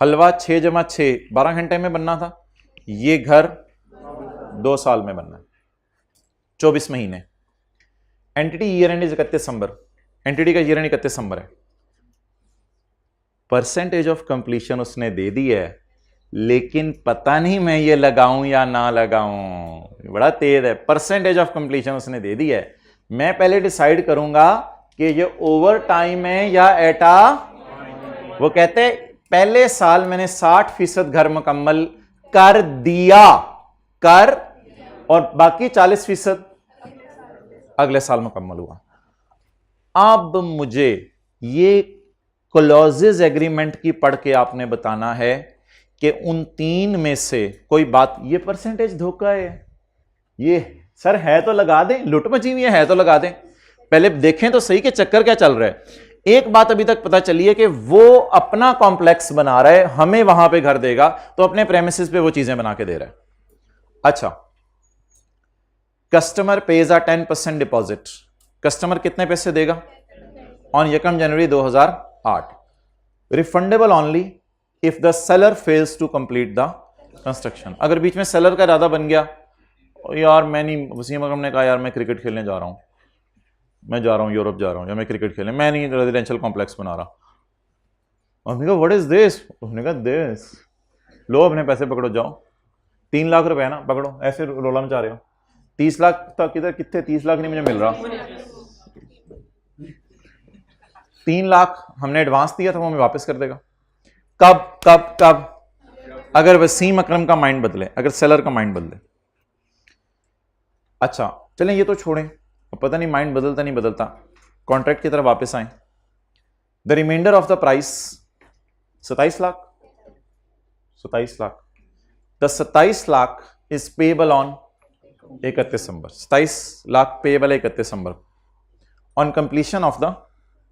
हलवा 6+6 12 घंटे में बनना था, ये घर 2 साल में बनना है, 24 महीने। Entity year and is 31 December, entity का ईयर एंड 31 दिसंबर है। परसेंटेज ऑफ कंप्लीशन उसने दे दी है, लेकिन पता नहीं मैं ये लगाऊं या ना लगाऊं, बड़ा तेज है। परसेंटेज ऑफ कंप्लीशन उसने दे दी है, मैं पहले डिसाइड करूंगा कि ये ओवर टाइम है या एटा। वो कहते पहले साल मैंने 60% घर मुकम्मल कर दिया, और बाकी 40% अगले साल मुकम्मल हुआ। अब मुझे ये क्लॉजेज एग्रीमेंट की पढ़ के आपने बताना है कि उन 3 में से कोई बात, ये परसेंटेज धोखा है, ये सर है तो लगा दें, लुट मची हुई है तो लगा दें, पहले देखें तो सही कि चक्कर क्या चल रहा है। एक बात अभी तक पता चली है कि वो अपना कॉम्प्लेक्स बना रहा है, हमें वहां पे घर देगा, तो अपने प्रेमिसेस पे वो चीजें बना के दे रहा है। अच्छा, customer pays a 10% deposit, customer कितने पैसे देगा on 1 January 2008, refundable only if the seller fails to complete the construction. अगर बीच में सेलर का इरादा बन गया, यार मैं नहीं, वसीम अकरम ने कहा यार मैं क्रिकेट खेलने जा रहा हूं, मैं जा रहा हूं यूरोप जा रहा हूं, या मैं क्रिकेट खेलने, मैं नहीं रेजिडेंशियल कॉम्प्लेक्स बना रहा, और मैंने कहा व्हाट इज दिस, उसने कहा दिस, लो अपने पैसे पकड़ो जाओ, 3 लाख रुपए ना पकड़ो, ऐसे रोला मचा रहे हो, 30 लाख तक किधर, कितने 30 लाख नहीं मुझे मिल रहा, 3 लाख हमने एडवांस दिया था, वो हमें वापस कर देगा। कब कब कब, अगर वसीम अकरम का माइंड बदले, अगर सेलर का माइंड बदले। अच्छा चलें ये तो छोड़ें, पता नहीं माइंड बदलता नहीं बदलता, कॉन्ट्रैक्ट की तरफ वापस आए। The remainder of the price 27 lakh, 27 lakh, the 27 lakh is payable on 31 December, 27 lakh payable 31 December on completion of the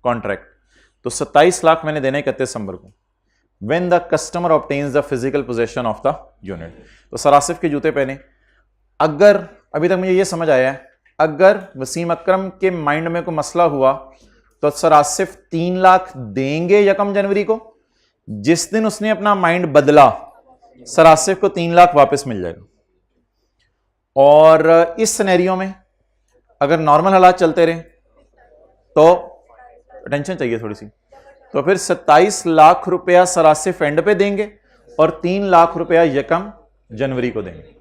contract. तो 27 लाख मैंने देने 31 दिसंबर को, when the customer obtains the physical possession of the unit. तो सर आसिफ के जूते पहने, अगर अभी तक मुझे यह समझ आया है, अगर वसीम अकरम के माइंड में कोई मसला हुआ तो सर आसिफ 3 लाख देंगे 1 जनवरी को, जिस दिन उसने अपना माइंड बदला सर आसिफ को 3 लाख वापस मिल जाएगा। और इस सिनेरियो में अगर नॉर्मल हालात चलते रहे तो टेंशन चाहिए थोड़ी सी, तो फिर 27 लाख रुपया सरासिफ एंड पे देंगे और 3 लाख रुपया यकम जनवरी को देंगे।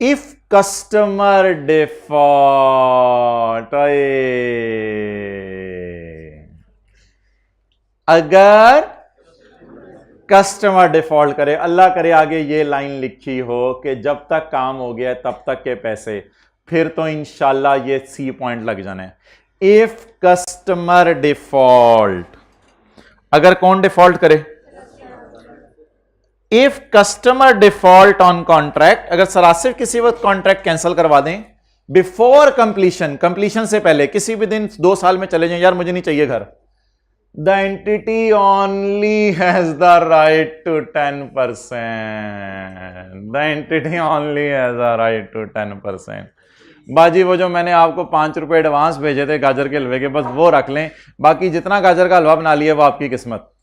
इफ कस्टमर डिफॉल्ट, अगर कस्टमर डिफॉल्ट करे, अल्लाह करे आगे ये लाइन लिखी हो कि जब तक काम हो गया तब तक के पैसे, फिर तो इंशाल्लाह ये सी पॉइंट लग जाना है। इफ कस्टमर डिफॉल्ट, अगर कौन डिफॉल्ट करे? If customer default on contract, अगर सरासिर किसी वक्त कॉन्ट्रैक्ट कैंसिल करवा दें बिफोर कंप्लीशन, कंप्लीशन से पहले किसी भी दिन 2 साल में चले जाएं, यार मुझे नहीं चाहिए घर, the entity only has the right to 10%, the entity only has the right to 10%। बाजी वो जो मैंने आपको 5 रुपए एडवांस भेजे थे गाजर के हलवे के, बस वो रख लें, बाकी जितना गाजर का हलवा बना लिया वो आपकी किस्मत।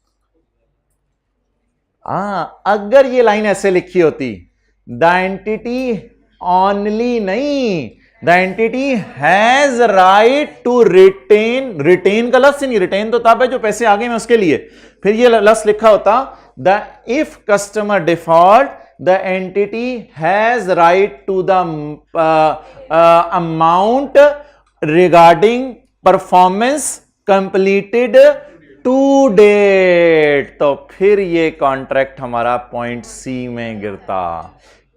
अगर ये लाइन ऐसे लिखी होती, द एंटिटी ओनली नहीं, the entity has right to retain, retain का लफ्ज नहीं, रिटेन तो तब है जो पैसे आ गए मैं उसके लिए, फिर ये लफ्ज लिखा होता the if customer default the entity has right to the amount regarding performance completed to date, तो फिर ये कॉन्ट्रैक्ट हमारा पॉइंट सी में गिरता।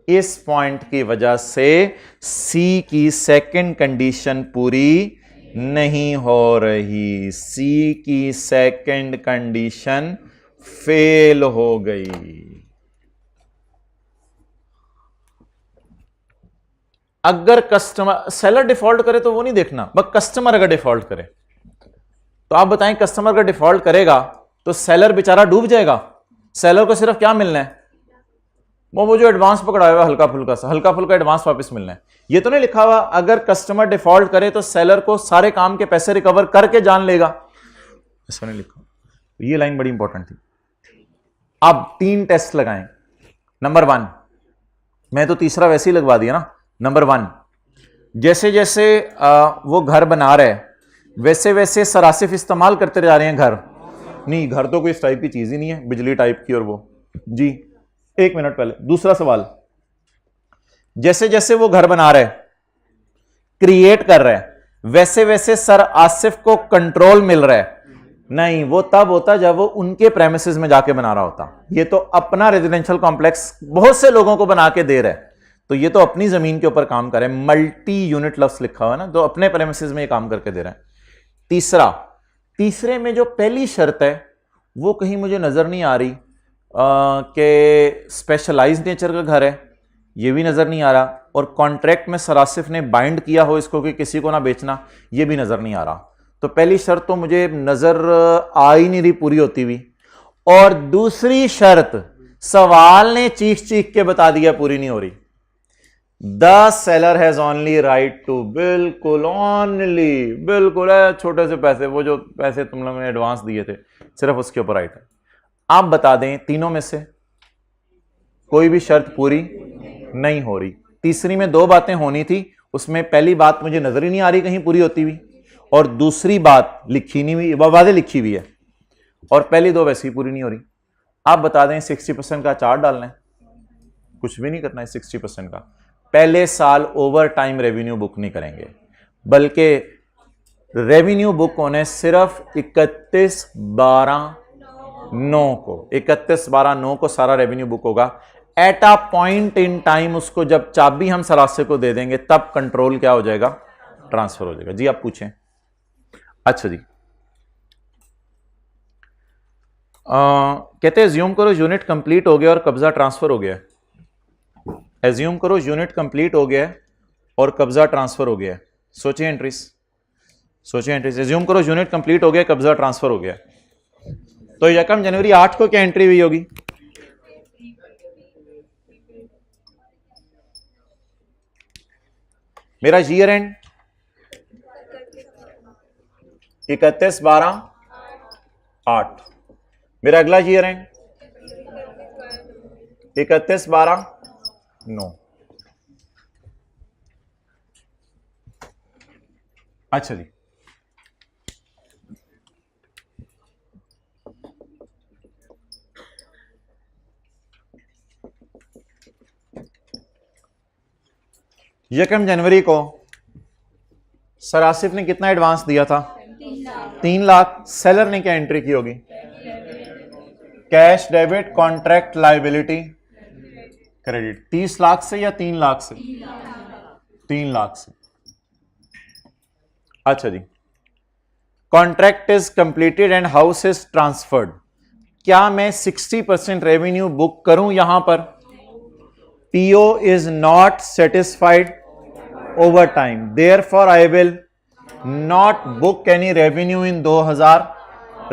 इस पॉइंट की वजह से सी की सेकंड कंडीशन पूरी नहीं हो रही, सी की सेकंड कंडीशन फेल हो गई। अगर कस्टमर, सेलर डिफॉल्ट करे तो वो नहीं देखना, बस कस्टमर अगर डिफॉल्ट करे तो आप बताएं, कस्टमर अगर डिफॉल्ट करेगा तो सेलर बेचारा डूब जाएगा। सेलर को सिर्फ क्या मिलना है? वो जो एडवांस पकड़ा हुआ हल्का फुल्का एडवांस वापस मिलना है। ये तो नहीं लिखा हुआ अगर कस्टमर डिफॉल्ट करे तो सेलर को सारे काम के पैसे रिकवर करके जान लेगा, ऐसा नहीं लिखा। ये लाइन बड़ी इंपॉर्टेंट थी। अब 3 टेस्ट लगाएं। नंबर 1, मैं तो तीसरा वैसे ही लगवा दिया ना। नंबर 1, जैसे जैसे वो घर बना रहे वैसे वैसे सरासिफ इस्तेमाल करते जा रहे हैं घर, नहीं घर तो कोई इस टाइप की चीज ही नहीं है, बिजली टाइप की, और वो जी 1 मिनट पहले। दूसरा सवाल, जैसे जैसे वो घर बना रहे क्रिएट कर रहे वैसे वैसे सर आसिफ को कंट्रोल मिल रहा है, नहीं वो तब होता जब वो उनके प्रेमिसेस में जाके बना रहा होता। ये तो अपना रेजिडेंशियल कॉम्प्लेक्स बहुत से लोगों को बना के दे रहा है, तो ये तो अपनी जमीन के ऊपर काम करे, मल्टी यूनिट लफ्ज लिखा हुआ है ना, तो अपने प्रेमिसेस में ये काम करके दे रहा है। तीसरे में जो पहली शर्त है वो कहीं मुझे नजर नहीं आ रही कि स्पेशलाइज्ड नेचर का घर है, ये भी नजर नहीं आ रहा, और कॉन्ट्रैक्ट में सरासिफ ने बाइंड किया हो इसको कि किसी को ना बेचना, ये भी नजर नहीं आ रहा। तो पहली शर्त तो मुझे नजर आ ही नहीं रही पूरी होती हुई, और दूसरी शर्त सवाल ने चीख चीख के बता दिया पूरी नहीं हो रही। The seller has only right to, बिल्कुल ओनली, बिल्कुल है, छोटे से पैसे, वो जो पैसे तुम लोगों ने एडवांस दिए थे सिर्फ उसके ऊपर राइट है। आप बता दें तीनों में से कोई भी शर्त पूरी नहीं हो रही। तीसरी में 2 बातें होनी थी, उसमें पहली बात मुझे नजर ही नहीं आ रही कहीं पूरी होती हुई, और दूसरी बात लिखी नहीं हुई, वादे लिखी हुई है, और पहली 2 वैसे ही पूरी नहीं हो रही। आप बता दें 60% का चार्ट डालना है, कुछ भी नहीं करना है 60% का। पहले साल ओवर टाइम रेवेन्यू बुक नहीं करेंगे, बल्कि रेवेन्यू बुक होने सिर्फ 31/12/9 को, 31/12/9 को सारा रेवेन्यू बुक होगा। Eight a point in time उसको जब चाबी हम सरासे को दे देंगे तब कंट्रोल क्या हो जाएगा? ट्रांसफर हो जाएगा। जी आप पूछें। अच्छा जी, कहते हैं एज्यूम करो यूनिट कंप्लीट हो गया और कब्जा ट्रांसफर हो गया। एज्यूम करो यूनिट कंप्लीट हो गया और कब्जा ट्रांसफर हो गया। सोचिए एंट्रीज, सोचिए एंट्रीज। एज्यूम करो यूनिट कंप्लीट हो गया, कब्जा ट्रांसफर हो गया, तो 1 जनवरी 8 को क्या एंट्री हुई होगी? मेरा ईयर एंड 31/12/8, मेरा अगला ईयर एंड 31/12/9। अच्छा जी, यकम जनवरी को सर आसिफ ने कितना एडवांस दिया था? 3 लाख। सेलर ने क्या एंट्री की होगी? Cash debit contract liability credit. 30 lakh से या 3 लाख से? 3 लाख से। अच्छा जी, contract is completed and house is transferred. क्या मैं 60% रेवेन्यू बुक करूं यहां पर? PO is not satisfied over time, therefore I will not book any revenue in 2000।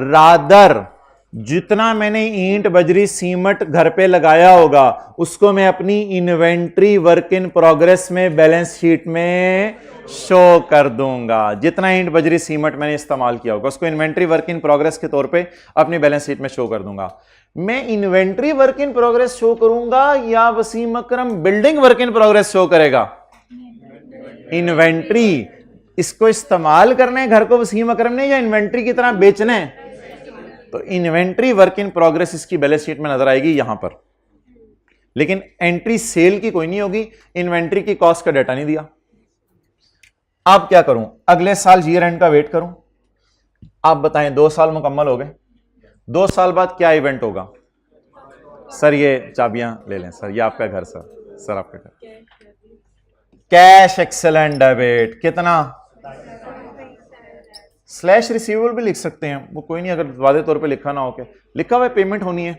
Rather जितना मैंने ईंट बजरी सीमेंट घर पे लगाया होगा उसको मैं अपनी इन्वेंट्री वर्क इन प्रोग्रेस में बैलेंस शीट में शो कर दूंगा। जितना ईंट बजरी सीमेंट मैंने इस्तेमाल किया होगा उसको इन्वेंट्री वर्क इन प्रोग्रेस के तौर पे अपनी बैलेंस शीट में शो कर दूंगा। मैं inventory work in progress show करूंगा या Wasim Akram building work in progress show करेगा? इन्वेंट्री। इसको इस्तेमाल करना है घर को वसीम अकरम ने या इन्वेंट्री की तरह बेचना है? तो इन्वेंट्री वर्क इन प्रोग्रेस इसकी बैलेंस शीट में नजर आएगी यहां पर, लेकिन एंट्री सेल की कोई नहीं होगी। इन्वेंट्री की कॉस्ट का डाटा नहीं दिया। अब क्या करूं? अगले साल ईयर एंड का वेट करूं? आप बताएं, 2 साल मुकम्मल हो गए, 2 साल बाद क्या इवेंट होगा? सर ये चाबियां ले लें सर, ये आपका घर सर, सर आपका घर। कैश एक्सेलेंट डेबिट कितना? स्लैश रिसीवेबल भी लिख सकते हैं, वो कोई नहीं, अगर वादे तौर पे लिखा ना हो। के लिखा हुआ है पेमेंट होनी है,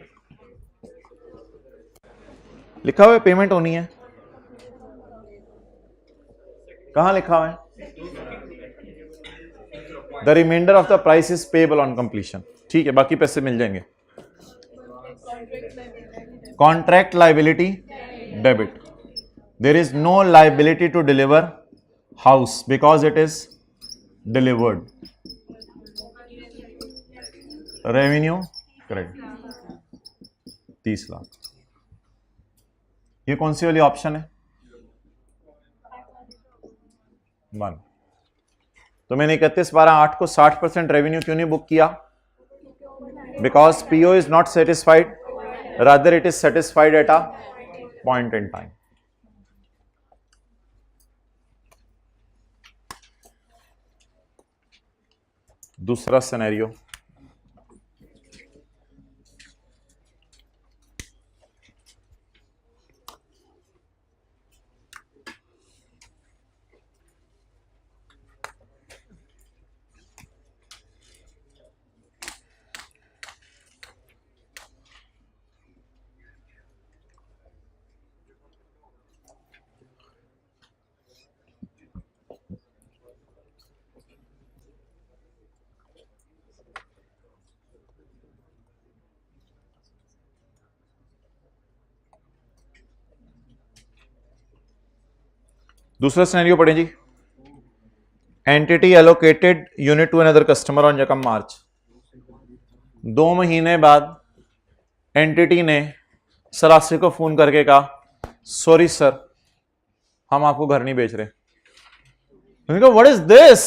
लिखा हुआ है पेमेंट होनी है। कहां लिखा हुआ है? The remainder of the price is payable on completion. ठीक है, बाकी पैसे मिल जाएंगे। Contract liability debit, there is no liability to deliver house because it is delivered. Revenue credit 30 lakh. ये कौन सी वाली ऑप्शन है? 1। तो मैंने 31/12/8 को 60% रेवेन्यू क्यों नहीं बुक किया? Because PO is not satisfied, rather it is satisfied at a point in time. दूसरा सिनेरियो, दूसरा सिनेरियो पढ़ें जी। Entity allocated unit to another customer on यकम मार्च। 2 महीने बाद एंटिटी ने सरासी को फोन करके कहा सॉरी सर, हम आपको घर नहीं बेच रहे। What is this?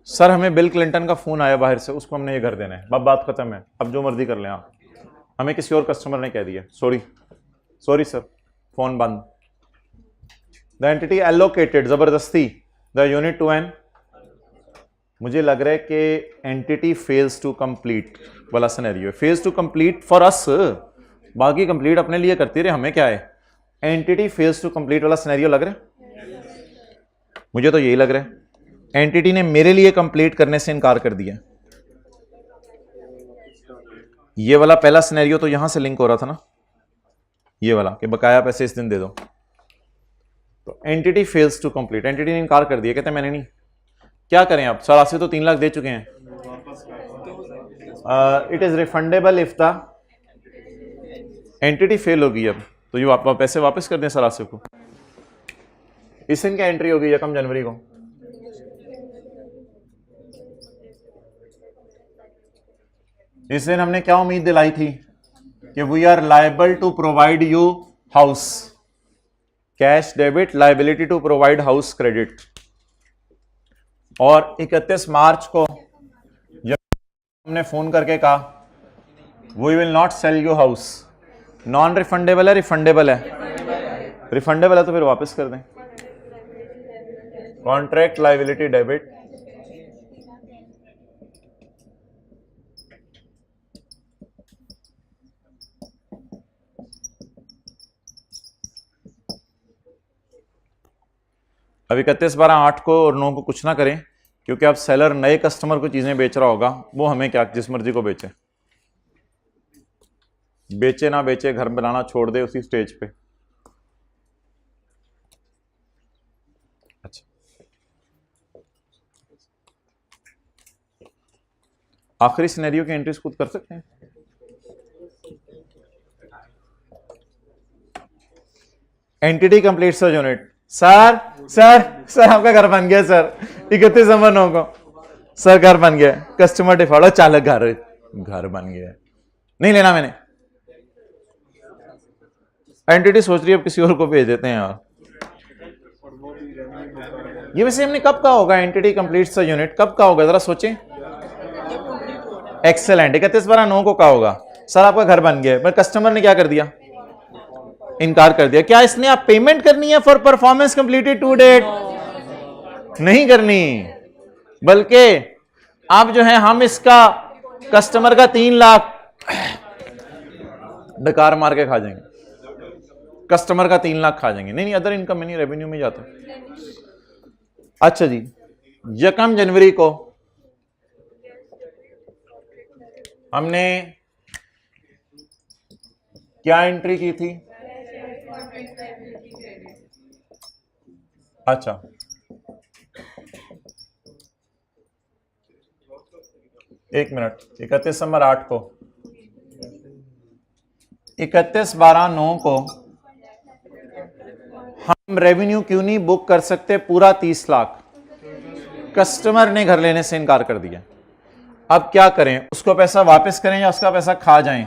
सर हमें बिल क्लिंटन का फोन आया बाहर से, उसको हमने ये घर देना है। अब बात खत्म है, अब जो मर्जी कर लें आप, हमें किसी और कस्टमर ने कह दिया सॉरी, सॉरी सर, फोन बंद। द एंटिटी एलोकेटेड, जबरदस्ती, द यूनिट टू एन। मुझे लग रहा है कि एंटिटी फेल्स टू कंप्लीट वाला सिनेरियो है। Fails to complete for us, बाकी कंप्लीट अपने लिए करती रहे, हमें क्या है। एंटिटी फेल्स टू कंप्लीट वाला सिनेरियो लग रहा है, मुझे तो यही लग रहा है। एंटिटी ने मेरे लिए कंप्लीट करने से इनकार कर दिया। ये वाला पहला सिनेरियो तो यहां से लिंक हो रहा था ना, ये वाला कि बकाया पैसे इस दिन दे दो। तो entity fails to complete, entity ने इनकार कर दिया, कहते मैंने नहीं। क्या करें आप? सर तो 3 लाख दे चुके हैं। It is refundable if the entity fail होगी। अब तो ये आप पैसे वापस कर दें सरासिफ को। इस दिन क्या एंट्री होगी? 1 जनवरी को। इस दिन हमने क्या उम्मीद दिलाई थी कि we are liable to provide you house, cash debit, liability to provide house credit. और 31 मार्च को जब हमने फोन करके कहा we will not sell you house, non refundable है रिफंडेबल है? रिफंडेबल है तो फिर वापस कर दें। कॉन्ट्रैक्ट लायबिलिटी डेबिट, अब 31/12/8 को और 9 को कुछ ना करें, क्योंकि अब सेलर नए कस्टमर को चीजें बेच रहा होगा, वो हमें क्या, जिस मर्जी को बेचे, बेचे ना बेचे, घर बनाना छोड़ दे उसी स्टेज पे। अच्छा, आखिरी सिनेरियो की एंट्रीज खुद कर सकते हैं। Entity complete sir unit, sir sir sir आपका घर बन गया सर, 31/9 को सर घर बन गया, कस्टमर डिफॉल्ट, चालक घर घर बन गया, नहीं लेना मैंने। एंटिटी सोच रही है अब किसी और को भेज देते हैं यार। ये वैसे हमने कब कहा होगा एंटिटी कंप्लीट सा यूनिट, कब कहा होगा जरा सोचें। एक्सेलेंट, 31/9 को कहा होगा सर आपका घर बन गया, पर कस्टमर ने क्या कर दिया, इनकार कर दिया। क्या इसने आप पेमेंट करनी है for performance completed to date? नहीं करनी, बल्कि अब जो है हम इसका कस्टमर का 3 लाख डकार मार के खा जाएंगे, कस्टमर का 3 लाख खा जाएंगे। नहीं नहीं, अदर इनकम नहीं, रेवेन्यू में जाता है। अच्छा जी, 1 जनवरी को हमने क्या एंट्री की थी? अच्छा, एक मिनट, 31/8 को, 31/12/9 को हम रेवेन्यू क्यों नहीं बुक कर सकते पूरा 30 लाख? कस्टमर ने घर लेने से इनकार कर दिया। अब क्या करें, उसको पैसा वापस करें या उसका पैसा खा जाएं?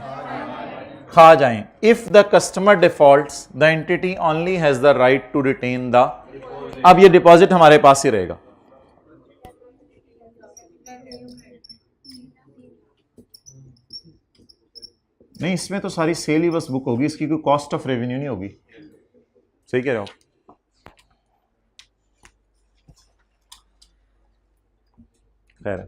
खा जाएं। If the customer defaults the entity only has the right to retain the, अब ये डिपॉजिट हमारे पास ही रहेगा। नहीं, इसमें तो सारी सेल ही बस बुक होगी, इसकी कोई कॉस्ट ऑफ रेवेन्यू नहीं होगी। सही कह रहे हो? खैर,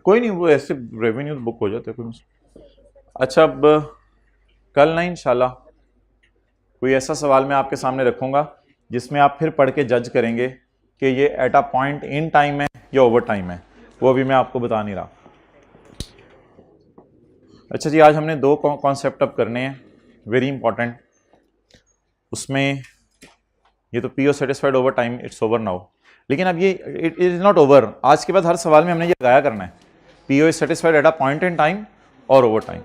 कोई नहीं, वो ऐसे रेवेन्यू बुक हो जाते हैं, कोई मसला। अच्छा, अब कल ना इंशाल्लाह कोई ऐसा सवाल मैं आपके सामने रखूंगा जिसमें आप फिर पढ़ के जज करेंगे कि ये eight a point in time है या ओवर टाइम है, वो भी मैं आपको बता नहीं रहा। अच्छा जी, आज हमने 2 कॉन्सेप्ट अब करने हैं, वेरी इंपॉर्टेंट। उसमें ये तो PO satisfied over time, it's over now, लेकिन अब ये इट इज नॉट ओवर। आज के बाद हर सवाल में हमने ये लगाया करना है, PO is satisfied at a point in time और ओवर टाइम।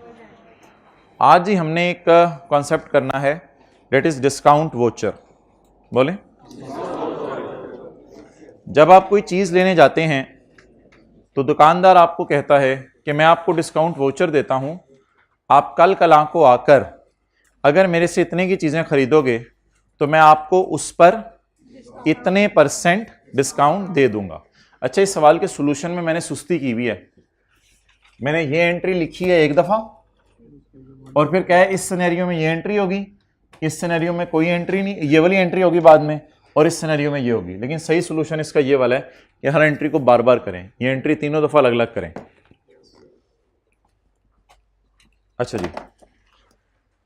आज ही हमने एक कॉन्सेप्ट करना है, डेट इज डिस्काउंट वोचर। बोले, जब आप कोई चीज लेने जाते हैं तो दुकानदार आपको कहता है कि मैं आपको डिस्काउंट वोचर देता हूं, आप कल कला को आकर अगर मेरे से इतने की चीजें खरीदोगे तो मैं आपको उस पर इतने % डिस्काउंट दे दूंगा। अच्छा, इस सवाल के सॉल्यूशन में मैंने सुस्ती की हुई है, मैंने ये एंट्री लिखी है एक दफा और फिर क्या है, इस सिनेरियो में ये एंट्री होगी, इस सिनेरियो में कोई एंट्री नहीं, ये वाली एंट्री होगी बाद में, और इस सिनेरियो में ये होगी। लेकिन सही सॉल्यूशन इसका ये वाला है कि हर एंट्री को बार बार करें, ये एंट्री 3 दफा अलग अलग करें। अच्छा जी,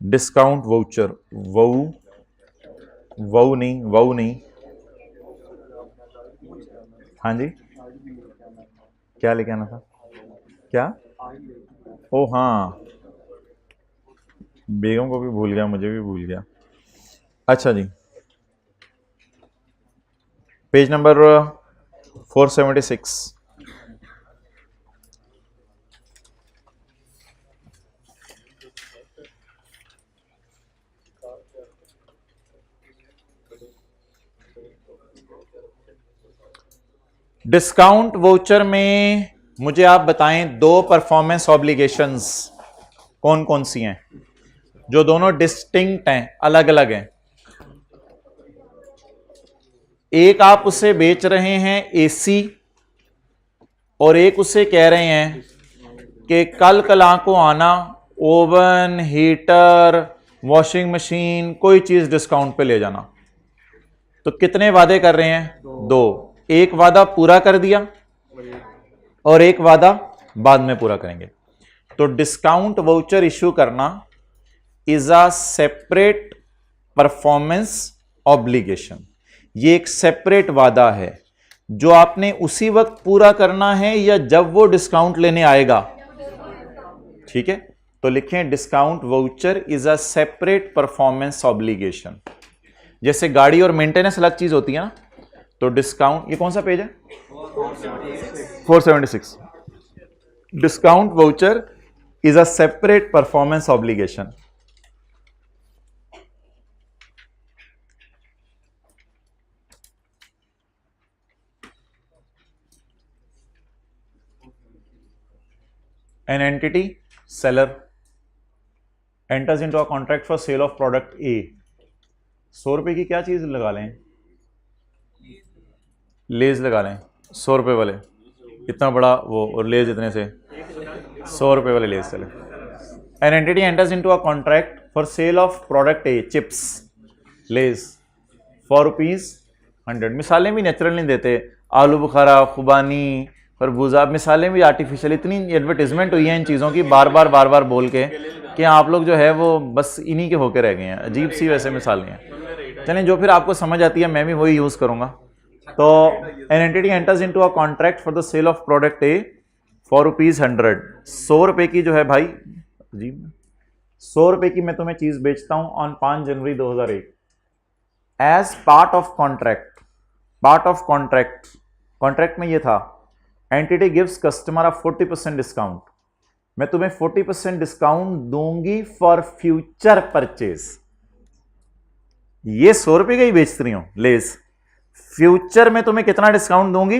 डिस्काउंट वाउचर, वाउ नहीं, हाँ जी, क्या लेके आना था? क्या? ओ हाँ, बेगम को भी भूल गया, मुझे भी भूल गया। अच्छा जी, पेज नंबर 476। डिस्काउंट वाउचर में मुझे आप बताएं दो परफॉर्मेंस ऑब्लिगेशंस कौन कौन सी हैं जो दोनों डिस्टिंक्ट हैं, अलग अलग हैं। एक आप उसे बेच रहे हैं एसी और एक उसे कह रहे हैं कि कल कला को आना, ओवन, हीटर, वॉशिंग मशीन, कोई चीज डिस्काउंट पे ले जाना। तो कितने वादे कर रहे हैं? दो। एक वादा पूरा कर दिया और एक वादा बाद में पूरा करेंगे। तो डिस्काउंट वाउचर इशू करना is a separate performance obligation. ये एक सेपरेट वादा है जो आपने उसी वक्त पूरा करना है या जब वो डिस्काउंट लेने आएगा। ठीक है, तो लिखें discount voucher is a separate performance obligation. जैसे गाड़ी और मेंटेनेंस अलग चीज होती है ना, तो डिस्काउंट, ये कौन सा पेज है? 476। Discount voucher is a separate performance obligation. An entity, seller, enters into a contract for sale of product A। 100 रुपए की क्या चीज लगा लें? लेज लगा लें, 100 रुपए वाले, इतना बड़ा वो, और लेज इतने से 100 रुपए वाले लेज चले। An entity enters into a contract for sale of product A, chips, Lay's, for ₹100। मिसालें भी नेचुरल नहीं देते, आलू बुखारा, खुबानी, खरबूजा, मिसालें भी आर्टिफिशियल। इतनी एडवर्टीजमेंट हुई है इन चीज़ों की बार बार बोल के कि आप लोग जो है वो बस इन्हीं के होके रह गए हैं। अजीब सी वैसे मिसालें हैं। चलें, जो फिर आपको समझ आती है मैं भी वही यूज़ करूँगा। तो an entity enters into a contract for the sale of product A for ₹100। 100 रुपए की जो है भाई, अजीब, 100 रुपए की मैं तुम्हें चीज़ बेचता हूँ on 5 January 2001 as part of contract. Part of contract, contract में ये था entity gives customer a 40% discount. मैं तुम्हें 40% डिस्काउंट दूंगी फॉर फ्यूचर परचेज। ये 100 रुपए का ही बेच रही हूं लेस, फ्यूचर में तुम्हें कितना डिस्काउंट दूंगी?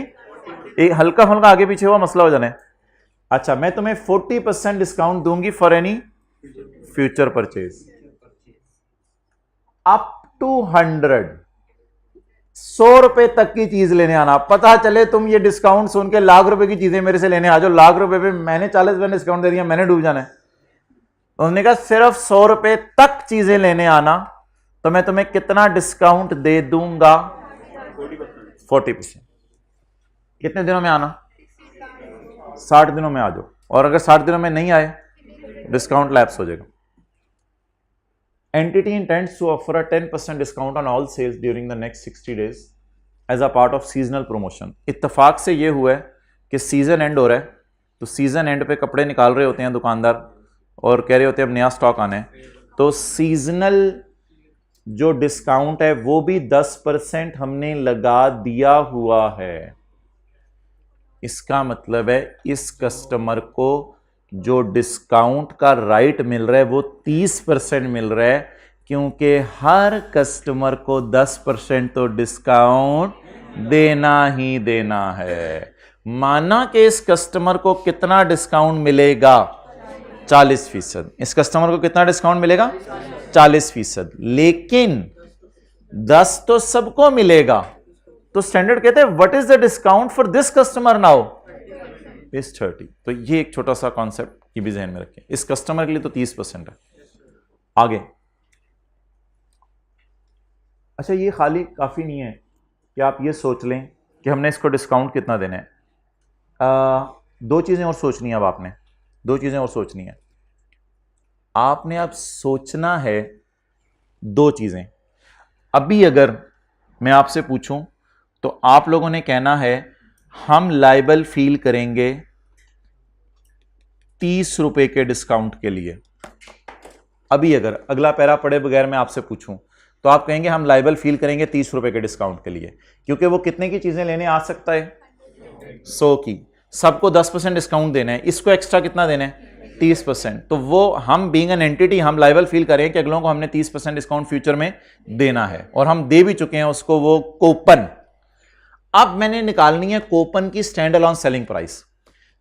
एक हल्का फुल्का आगे पीछे हुआ मसला हो जाने। अच्छा, मैं तुम्हें 40% डिस्काउंट दूंगी for any future purchase up to 100। 100 रुपए तक की चीज लेने आना। पता चले तुम ये डिस्काउंट सुन के लाख रुपए की चीजें मेरे से लेने आ जाओ, लाख रुपए पे मैंने 40% डिस्काउंट दे दिया, मैंने डूब जाना है। उन्होंने कहा सिर्फ 100 रुपए तक चीजें लेने आना तो मैं तुम्हें कितना डिस्काउंट दे दूंगा? 40%। कितने दिनों में आना? 60 दिनों में आ जाओ, और अगर 60 दिनों में नहीं आए डिस्काउंट लैप्स हो जाएगा। Entity intends to offer a 10% discount on all sales during the next 60 days as a part of seasonal promotion। इत्तफाक से ये हुआ है कि सीजन एंड हो रहा है, तो सीजन एंड पे कपड़े निकाल रहे होते हैं दुकानदार और कह रहे होते हैं अब नया स्टॉक आना है, तो सीजनल जो डिस्काउंट है वो भी 10% हमने लगा दिया हुआ है। इसका मतलब है इस कस्टमर को जो डिस्काउंट का राइट मिल रहा है वो 30% मिल रहा है, क्योंकि हर कस्टमर को 10% तो डिस्काउंट देना ही देना है। माना कि इस कस्टमर को कितना डिस्काउंट मिलेगा? 40%। इस कस्टमर को कितना डिस्काउंट मिलेगा? 40%। लेकिन 10 तो सबको मिलेगा, तो स्टैंडर्ड कहते हैं what is the discount for this customer now is 30। तो ये एक छोटा सा कॉन्सेप्ट ये भी ध्यान में रखें, इस कस्टमर के लिए तो 30% है। आगे, अच्छा ये खाली काफी नहीं है कि आप ये सोच लें कि हमने इसको डिस्काउंट कितना देना है। दो चीजें और सोचनी है। अब आपने दो चीजें और सोचनी है। आपने अब सोचना है दो चीजें। अभी अगर मैं आपसे पूछूं तो आप लोगों ने कहना है हम लायबल फील करेंगे 30 रुपए के डिस्काउंट के लिए। अभी अगर अगला पैरा पढ़े बगैर मैं आपसे पूछूं तो आप कहेंगे हम लायबल फील करेंगे 30 रुपए के डिस्काउंट के लिए, क्योंकि वो कितने की चीजें लेने आ सकता है? 100 की। सबको 10% डिस्काउंट देना है, इसको एक्स्ट्रा कितना देना है? 30%। तो वो हम बीइंग एन एंटिटी हम लायबल फील करें कि अगलों को हमने 30% डिस्काउंट फ्यूचर में देना है, और हम दे भी चुके हैं उसको वो कूपन। अब मैंने निकालनी है कूपन की stand alone selling price.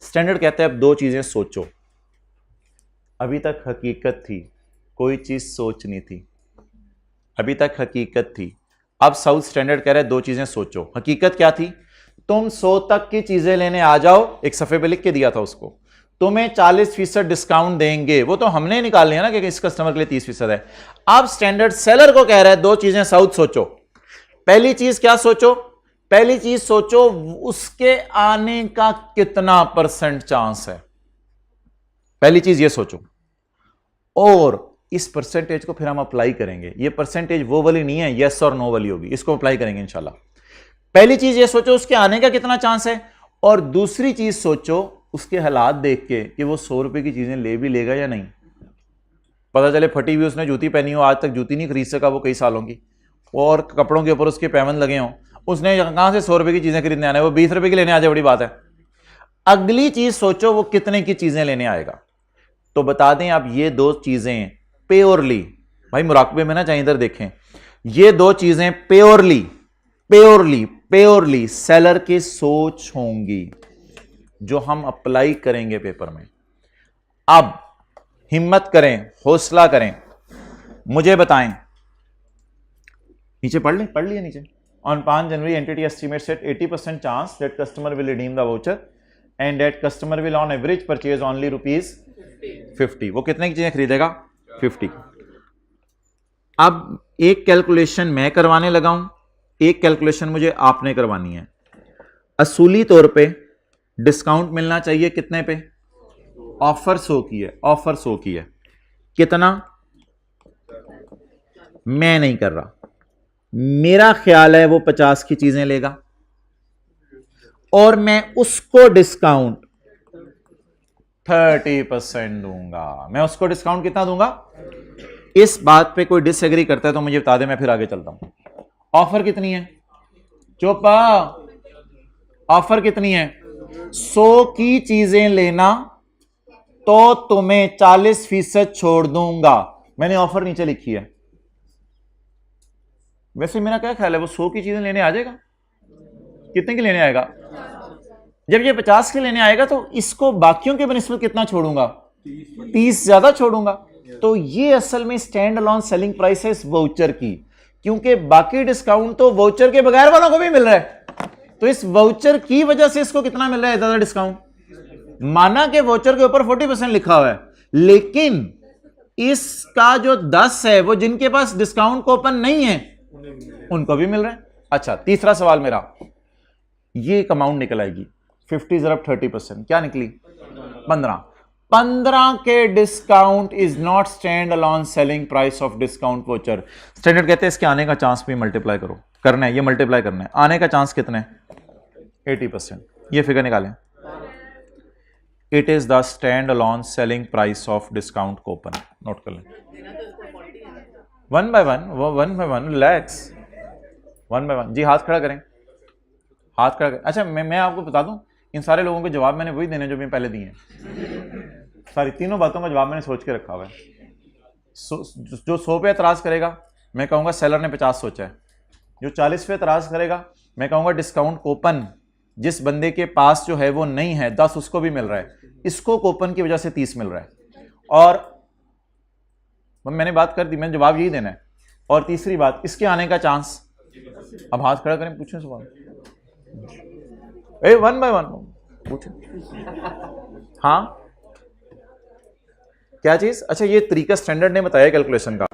Standard कहते हैं अब दो चीजें सोचो। अभी तक हकीकत थी, कोई चीज सोचनी थी, अभी तक हकीकत थी। अब साउथ स्टैंडर्ड कह रहा है दो चीजें सोचो। हकीकत क्या थी? तुम 100 तक की चीजें लेने आ जाओ, एक सफे पे लिख के दिया था उसको, तुम्हें 40% डिस्काउंट देंगे। वो तो हमने निकाल लिया ना कि इस कस्टमर के लिए 30% है। अब स्टैंडर्ड सेलर को कह रहा है दो चीजें साउथ सोचो। पहली चीज क्या सोचो? पहली चीज सोचो उसके आने का कितना परसेंट चांस है। पहली चीज ये सोचो, और इस परसेंटेज को फिर हम अप्लाई करेंगे। ये परसेंटेज वो वाली नहीं है यस और नो वाली होगी, इसको अप्लाई करेंगे इंशाल्लाह। पहली चीज ये सोचो उसके आने का कितना चांस है, और दूसरी चीज सोचो उसके हालात देख के कि वो 100 रुपए की चीजें ले भी लेगा या नहीं। पता चले फटी हुई उसने जूती पहनी हो, आज तक जूती नहीं खरीद सका वो कई सालों की, और कपड़ों के ऊपर उसके पैमन लगे हों, उसने कहां से 100 रुपए की चीजें खरीदने आने, वो 20 रुपए की लेने आ जाए, बड़ी बात है। अगली चीज सोचो वो कितने की चीजें लेने आएगा। तो बता दें आप ये दो चीजें प्योरली, भाई मुराकबे में ना चाहे इधर देखें, ये दो चीजें प्योरली प्योरली प्योरली सेलर की सोच होंगी जो हम अप्लाई करेंगे पेपर में। अब हिम्मत करें, हौसला करें, मुझे बताएं। नीचे पढ़ लिया नीचे। On 5 January entity estimates at 80% chance that customer will redeem the voucher and that customer will on average purchase only ₹50। वो कितने की चीजें खरीदेगा? 50। अब एक कैलकुलेशन मैं करवाने लगा हूं, एक कैलकुलेशन मुझे आपने करवानी है। असूली तौर पे डिस्काउंट मिलना चाहिए कितने पे? ऑफर 100 की है, ऑफर 100 की है। कितना? मैं नहीं कर रहा, मेरा ख्याल है वो 50 की चीजें लेगा, और मैं उसको डिस्काउंट 30% दूंगा। मैं उसको डिस्काउंट कितना दूंगा? इस बात पे कोई डिसएग्री करता है तो मुझे बता दे, मैं फिर आगे चलता हूं। ऑफर कितनी है? चुप। ऑफर कितनी है? 100 की चीजें लेना तो तुम्हें 40% छोड़ दूंगा। मैंने ऑफर नीचे लिखी है। वैसे मेरा क्या ख्याल है वो 100 की चीजें लेने आ जाएगा? कितने की लेने आएगा? जब ये 50 के लेने आएगा तो इसको बाकियों के बनिस्बत कितना छोड़ूंगा? 30 ज्यादा छोड़ूंगा। तो ये असल में स्टैंड अलोन सेलिंग प्राइस है इस वाउचर की, क्योंकि बाकी डिस्काउंट तो वाउचर के बगैर वालों को भी मिल रहा है, तो इस वाउचर की वजह से इसको कितना मिल रहा है ज्यादा डिस्काउंट। माना कि वाउचर के ऊपर 40% लिखा हुआ है, लेकिन इसका जो 10 है वो जिनके पास डिस्काउंट कूपन नहीं है उनको भी मिल रहा है। अच्छा, तीसरा सवाल मेरा, ये एक अमाउंट निकल आएगी 50 ज़रब 30%, क्या निकली? 15 के discount is not stand alone selling price of discount voucher. Standard कहते हैं इसके आने का चांस भी मल्टीप्लाई करो, करना है ये मल्टीप्लाई करना है। आने का चांस कितने? 80%। ये फिगर निकालें। It is the stand alone selling price of discount coupon. Note कर लें। One by one relax, one by one. जी हाथ खड़ा करें, हाथ खड़ा करें। अच्छा, मैं आपको बता दूं, इन सारे लोगों के जवाब मैंने वही देने जो मैं पहले दिए हैं। सारी तीनों बातों का जवाब मैंने सोच के रखा हुआ है। जो 100 पे एतराज करेगा मैं कहूंगा सेलर ने 50 सोचा है। जो 40 पे एतराज करेगा मैं कहूंगा डिस्काउंट कूपन जिस बंदे के पास जो है वो नहीं है 10 उसको भी मिल रहा है, इसको कूपन की वजह से 30 मिल रहा है। और मैंने बात कर दी, मैंने जवाब यही देना है। और तीसरी बात, इसके आने का चांस। अब हाथ खड़ा करें, पूछें सवाल। वन बाय वन पूछें। हाँ क्या चीज? अच्छा, ये तरीका स्टैंडर्ड ने बताया कैलकुलेशन का,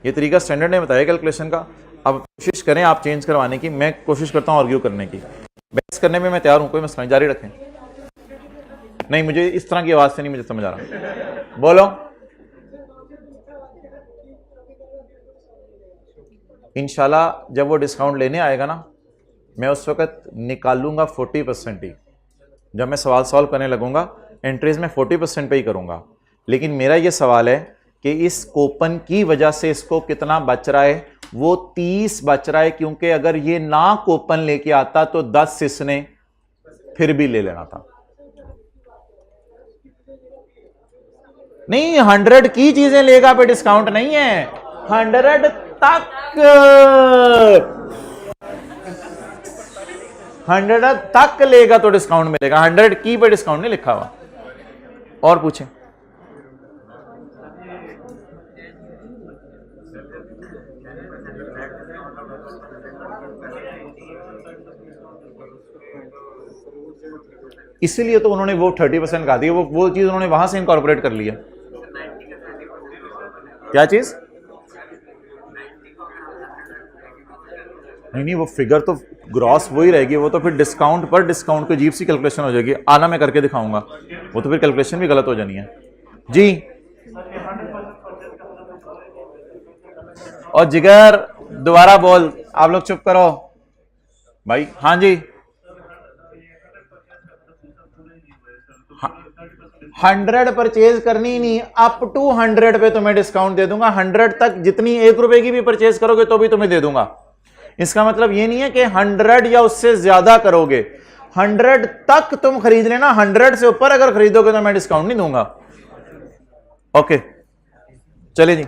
ये तरीका स्टैंडर्ड ने बताया कैलकुलेशन का। अब कोशिश करें आप चेंज करवाने की, मैं कोशिश करता हूं आर्ग्यू करने की, बहस करने में मैं तैयार हूं, कोई मसला नहीं, जारी रखें। नहीं, मुझे इस तरह की आवाज से नहीं मुझे समझ आ रहा, बोलो। इंशाल्लाह जब वो डिस्काउंट लेने आएगा ना, मैं उस वक्त निकालूंगा 40% ही। जब मैं सवाल सॉल्व करने लगूंगा एंट्रीज में 40% पे ही करूंगा। लेकिन मेरा ये सवाल है कि इस कूपन की वजह से इसको कितना बच रहा है? वो 30 बच रहा है, क्योंकि अगर ये ना कूपन लेके आता तो 10 इसने फिर भी ले लेना था। नहीं, 100 की चीजें लेगा पे डिस्काउंट नहीं है, 100 तक। 100 तक लेगा तो डिस्काउंट मिलेगा, 100 की पे डिस्काउंट नहीं लिखा हुआ। और पूछें। इसीलिए तो उन्होंने वो 30% कहा दी, वो चीज उन्होंने वहां से इनकॉर्पोरेट कर लिया। क्या चीज? नहीं, वो फिगर तो ग्रॉस वही रहेगी, वो तो फिर डिस्काउंट पर डिस्काउंट की अजीब सी कैलकुलेशन हो जाएगी। आना मैं करके दिखाऊंगा, वो तो फिर कैलकुलेशन भी गलत हो जानी है जी। और जिगर दोबारा बोल, आप लोग चुप करो भाई। हाँ जी, 100 परचेज करनी ही नहीं, अप टू 100 पे तुम्हें डिस्काउंट दे दूंगा। 100 तक जितनी 1 रुपए की भी परचेज करोगे तो भी तुम्हें दे दूंगा। इसका मतलब ये नहीं है कि 100 या उससे ज्यादा करोगे, 100 तक तुम खरीद लेना, 100 से ऊपर अगर खरीदोगे तो मैं डिस्काउंट नहीं दूंगा। ओके चलिए जी।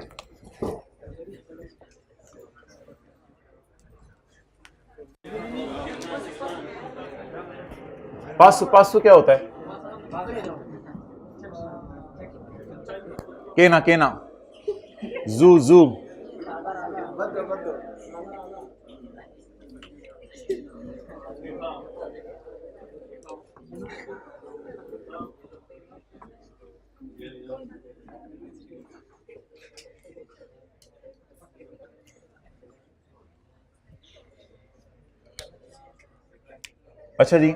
पासु पासु क्या होता है? केना जू जू अच्छा जी,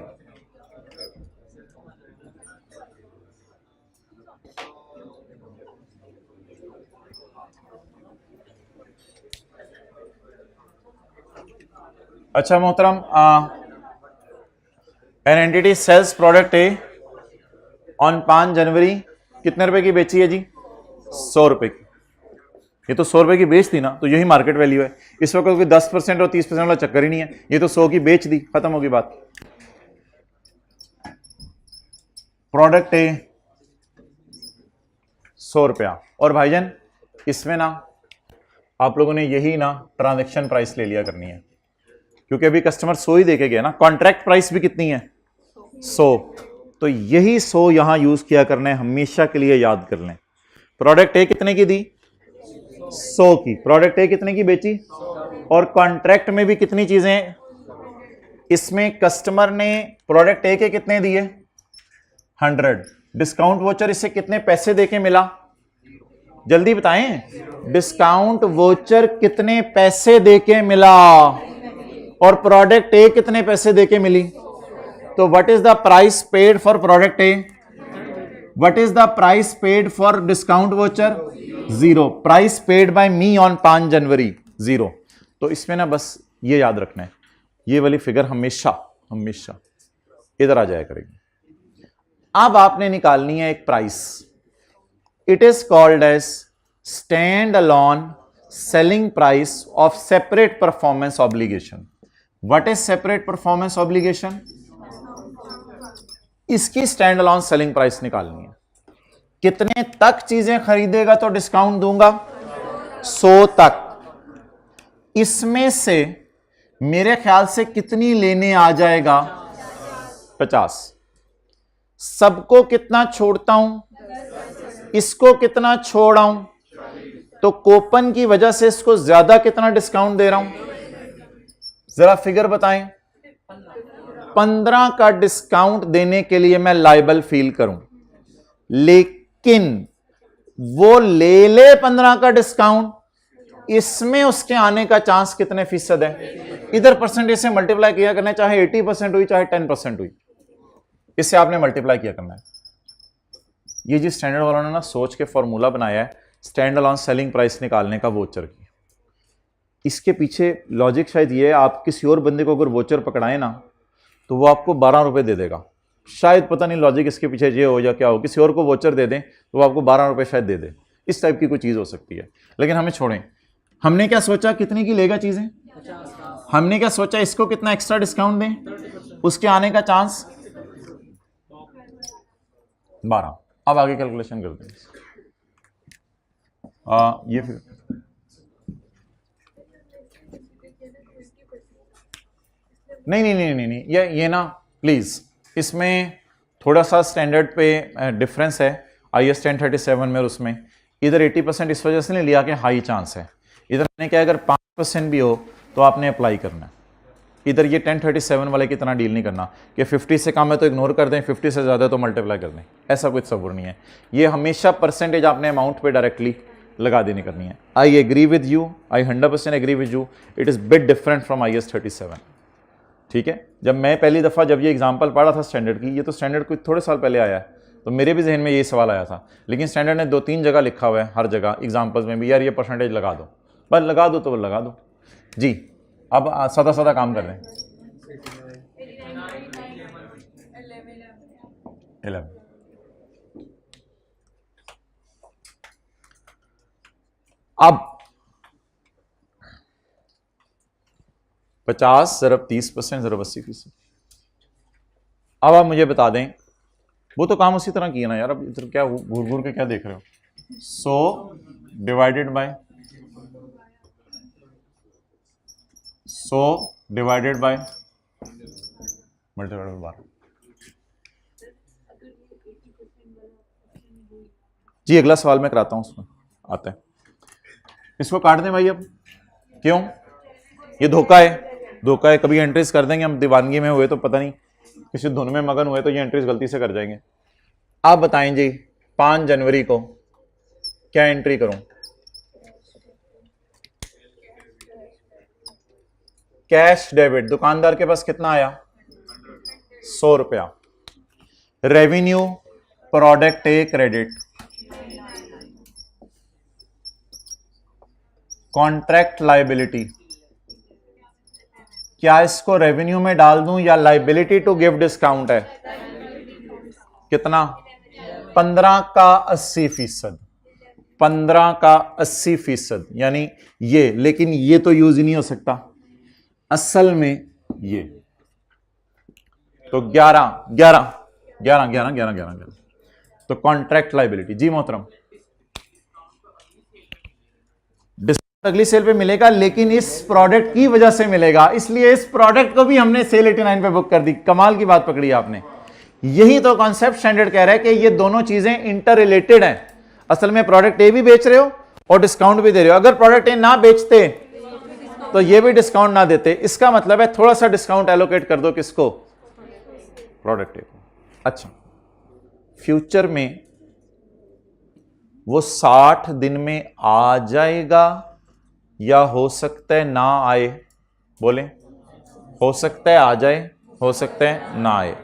अच्छा मोहतरम, an entity sells product A on 5 January कितने रुपए की बेची है जी? 100 रुपए की। ये तो 100 रुपए की बेच थी ना, तो यही मार्केट वैल्यू है। इस वक्त कोई 10% और 30% वाला चक्कर ही नहीं है, ये तो 100 की बेच दी, खत्म होगी बात। प्रोडक्ट ए 100 रुपया, और भाईजान इसमें ना आप लोगों ने यही ना ट्रांजैक्शन प्राइस ले लिया करनी है, क्योंकि अभी कस्टमर 100 ही देके गया ना। कॉन्ट्रैक्ट प्राइस भी कितनी है? 100। तो यही 100 यहां यूज किया करना है, हमेशा के लिए याद कर लें। प्रोडक्ट ए कितने की दी? 100 की। प्रोडक्ट ए कितने की बेची? और कॉन्ट्रैक्ट में भी कितनी चीजें? इसमें कस्टमर ने प्रोडक्ट ए के कितने दिए? 100। डिस्काउंट वोचर इसे कितने पैसे देके मिला? जल्दी बताएं, डिस्काउंट वोचर कितने पैसे देके मिला? और प्रोडक्ट ए कितने पैसे देके मिली? तो what is the price paid for product A? What is the price paid for discount voucher? 0। Price paid by me on 5 जनवरी 0। तो इसमें ना बस ये याद रखना है, ये वाली फिगर हमेशा हमेशा इधर आ जाया करेगी। अब आपने निकालनी है एक price. It is called as stand alone selling price of separate performance obligation. What is separate performance obligation? इसकी स्टैंड अलोन सेलिंग प्राइस निकालनी है। कितने तक चीजें खरीदेगा तो डिस्काउंट दूंगा? 100 तक। इसमें से मेरे ख्याल से कितनी लेने आ जाएगा? 50। सबको कितना छोड़ता हूं? इसको कितना छोड़ रहा हूं? तो कूपन की वजह से इसको ज्यादा कितना डिस्काउंट दे रहा हूं? जरा फिगर बताएं। 15 का डिस्काउंट देने के लिए मैं लायबल फील करूं, लेकिन वो ले 15 का डिस्काउंट, इसमें उसके आने का चांस कितने फीसद है? इधर परसेंटेज से मल्टीप्लाई किया करना है, चाहे 80% हुई चाहे 10% हुई, इससे आपने मल्टीप्लाई किया करना है। ये जी स्टैंडर्ड वालों ने ना सोच के फॉर्मूला बनाया है स्टैंड अलोन सेलिंग प्राइस निकालने का वोचर की। इसके पीछे लॉजिक शायद ये है, आप किसी और बंदे को अगर वोचर पकड़ाए ना तो वो आपको 12 रुपए दे देगा शायद, पता नहीं लॉजिक इसके पीछे ये हो या क्या हो। किसी और को वोचर दे दें तो वो आपको 12 रुपए शायद दे दे, इस टाइप की कोई चीज़ हो सकती है। लेकिन हमें छोड़ें, हमने क्या सोचा कितने की लेगा चीज़ें? हमने क्या सोचा इसको कितना एक्स्ट्रा डिस्काउंट दें, उसके आने का चांस 12। अब आगे कैलकुलेशन करते हैं। ये फिर नहीं नहीं नहीं नहीं नहीं, ये ना प्लीज, इसमें थोड़ा सा स्टैंडर्ड पे डिफरेंस है IS 1037 में और उसमें। इधर 80% इस वजह से नहीं लिया कि हाई चांस है, इधर मैंने क्या अगर 5% भी हो तो आपने अप्लाई करना है। इधर ये 1037 वाले की तरह डील नहीं करना कि 50 से कम है तो इग्नोर कर दें, 50 से ज़्यादा तो मल्टीप्लाई कर दें, ऐसा कुछ सब्र नहीं है। ये हमेशा परसेंटेज आपने अमाउंट पे डायरेक्टली लगा देनी करनी है। I agree with you, I 100% agree with you, it is bit different from IS 37। ठीक है, जब मैं पहली दफ़ा जब ये एग्जाम्पल पढ़ा था स्टैंडर्ड की, ये तो स्टैंडर्ड कुछ थोड़े साल पहले आया है, तो मेरे भी जहन में यही सवाल आया था, लेकिन स्टैंडर्ड ने 2-3 जगह लिखा हुआ है, हर जगह एग्जाम्पल्स में भी, यार ये परसेंटेज लगा दो, बस लगा दो तो लगा दो जी। अब सादा सादा काम कर रहे हैं। 11 अब 50 ज़रब 30% ज़रब 80%। अब आप मुझे बता दें, वो तो काम उसी तरह किया ना यार, अब इधर क्या घूर घूर के क्या देख रहे हो। 100 डिवाइडेड बाय मल्टीप्लाइड बाय 12 जी। अगला सवाल मैं कराता हूं, उसमें आता है, इसको काट दें भाई। अब क्यों, ये धोखा है, धोखा है। कभी एंट्रीज कर देंगे हम, दीवानगी में हुए तो पता नहीं किसी धुन में मगन हुए तो ये एंट्रीज गलती से कर जाएंगे। आप बताएं जी, 5 जनवरी को क्या एंट्री करूं? कैश डेबिट, दुकानदार के पास कितना आया? 100 रुपया। Revenue product a credit, contract liability, क्या इसको रेवेन्यू में डाल दूं या लाइबिलिटी टू गिव डिस्काउंट है? कितना? 15 का 80%, 15 का 80%, यानी ये, लेकिन ये तो यूज ही नहीं हो सकता असल में ये, तो 11 तो कॉन्ट्रैक्ट लाइबिलिटी। जी मोहतरम, डिस्काउंट अगली सेल पे मिलेगा, लेकिन इस प्रोडक्ट की वजह से मिलेगा, इसलिए इस प्रोडक्ट को भी हमने सेल 89 पे बुक कर दी। कमाल की बात पकड़ी आपने। यही तो कॉन्सेप्ट स्टैंडर्ड कह रहा है कि ये दोनों चीजें इंटर रिलेटेड हैं। असल में प्रोडक्ट ए भी बेच रहे हो और डिस्काउंट भी दे रहे हो। अगर प्रोडक्ट ए ना बेचते तो ये भी डिस्काउंट ना देते। इसका मतलब है थोड़ा सा डिस्काउंट एलोकेट कर दो, किसको? प्रोडक्ट ए को। अच्छा, फ्यूचर में वो 60 दिन में आ जाएगा या हो सकता है ना आए? बोले, हो सकता है आ जाए, हो सकता है ना आए।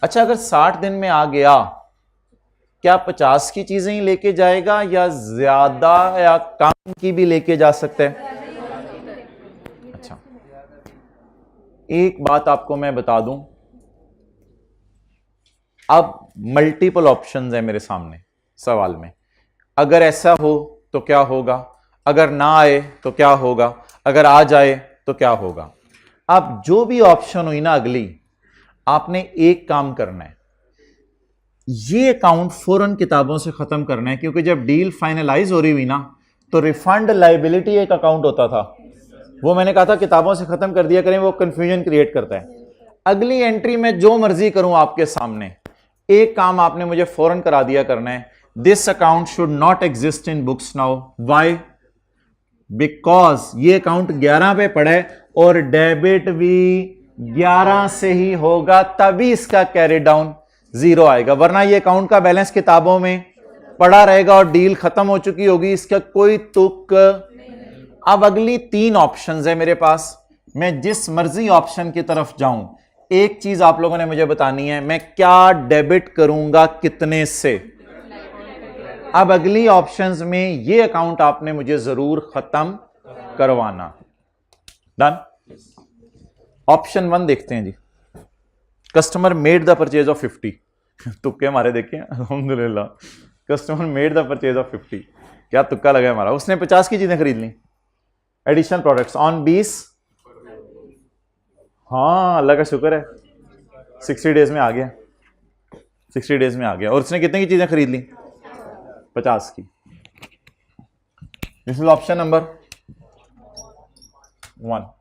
अच्छा, अगर 60 दिन में आ गया, क्या 50 की चीजें ही लेके जाएगा या ज्यादा या कम की भी लेके जा सकते हैं? अच्छा, एक बात आपको मैं बता दूं, अब मल्टीपल ऑप्शंस है मेरे सामने सवाल में। अगर ऐसा हो तो क्या होगा, अगर ना आए तो क्या होगा, अगर आ जाए तो क्या होगा। अब जो भी ऑप्शन हुई ना अगली, आपने एक काम करना है, ये अकाउंट फौरन किताबों से खत्म करना है, क्योंकि जब डील फाइनलाइज हो रही हुई ना तो रिफंड लाइबिलिटी एक अकाउंट होता था, वो मैंने कहा था किताबों से खत्म कर दिया करें, वो कंफ्यूजन क्रिएट करता है। अगली एंट्री में जो मर्जी करूं आपके सामने, एक काम आपने मुझे फौरन करा दिया करना है, this account should not exist in books now. Why? Because ये अकाउंट 11 पे पड़ा है और डेबिट भी 11 से ही होगा, तभी इसका कैरी डाउन 0 आएगा, वरना ये अकाउंट का बैलेंस किताबों में पड़ा रहेगा और डील खत्म हो चुकी होगी, इसका कोई तुक। अब अगली 3 ऑप्शंस है मेरे पास, मैं जिस मर्जी ऑप्शन की तरफ जाऊं, एक चीज आप लोगों ने मुझे बतानी है, मैं क्या डेबिट करूंगा कितने से। अब अगली ऑप्शंस में ये अकाउंट आपने मुझे जरूर खत्म करवाना। डन। ऑप्शन 1 देखते हैं जी, customer made the purchase of 50। तुक्के हमारे देखिए, अल्हम्दुलिल्लाह, customer made the purchase of 50। क्या तुक्का लगा हमारा, उसने 50 की चीजें खरीद ली, एडिशनल प्रोडक्ट्स ऑन 20। हाँ, अल्लाह का शुक्र है, 60 डेज में आ गया, 60 डेज में आ गया। और उसने कितने की चीजें खरीद ली? 50 की। This is option number 1।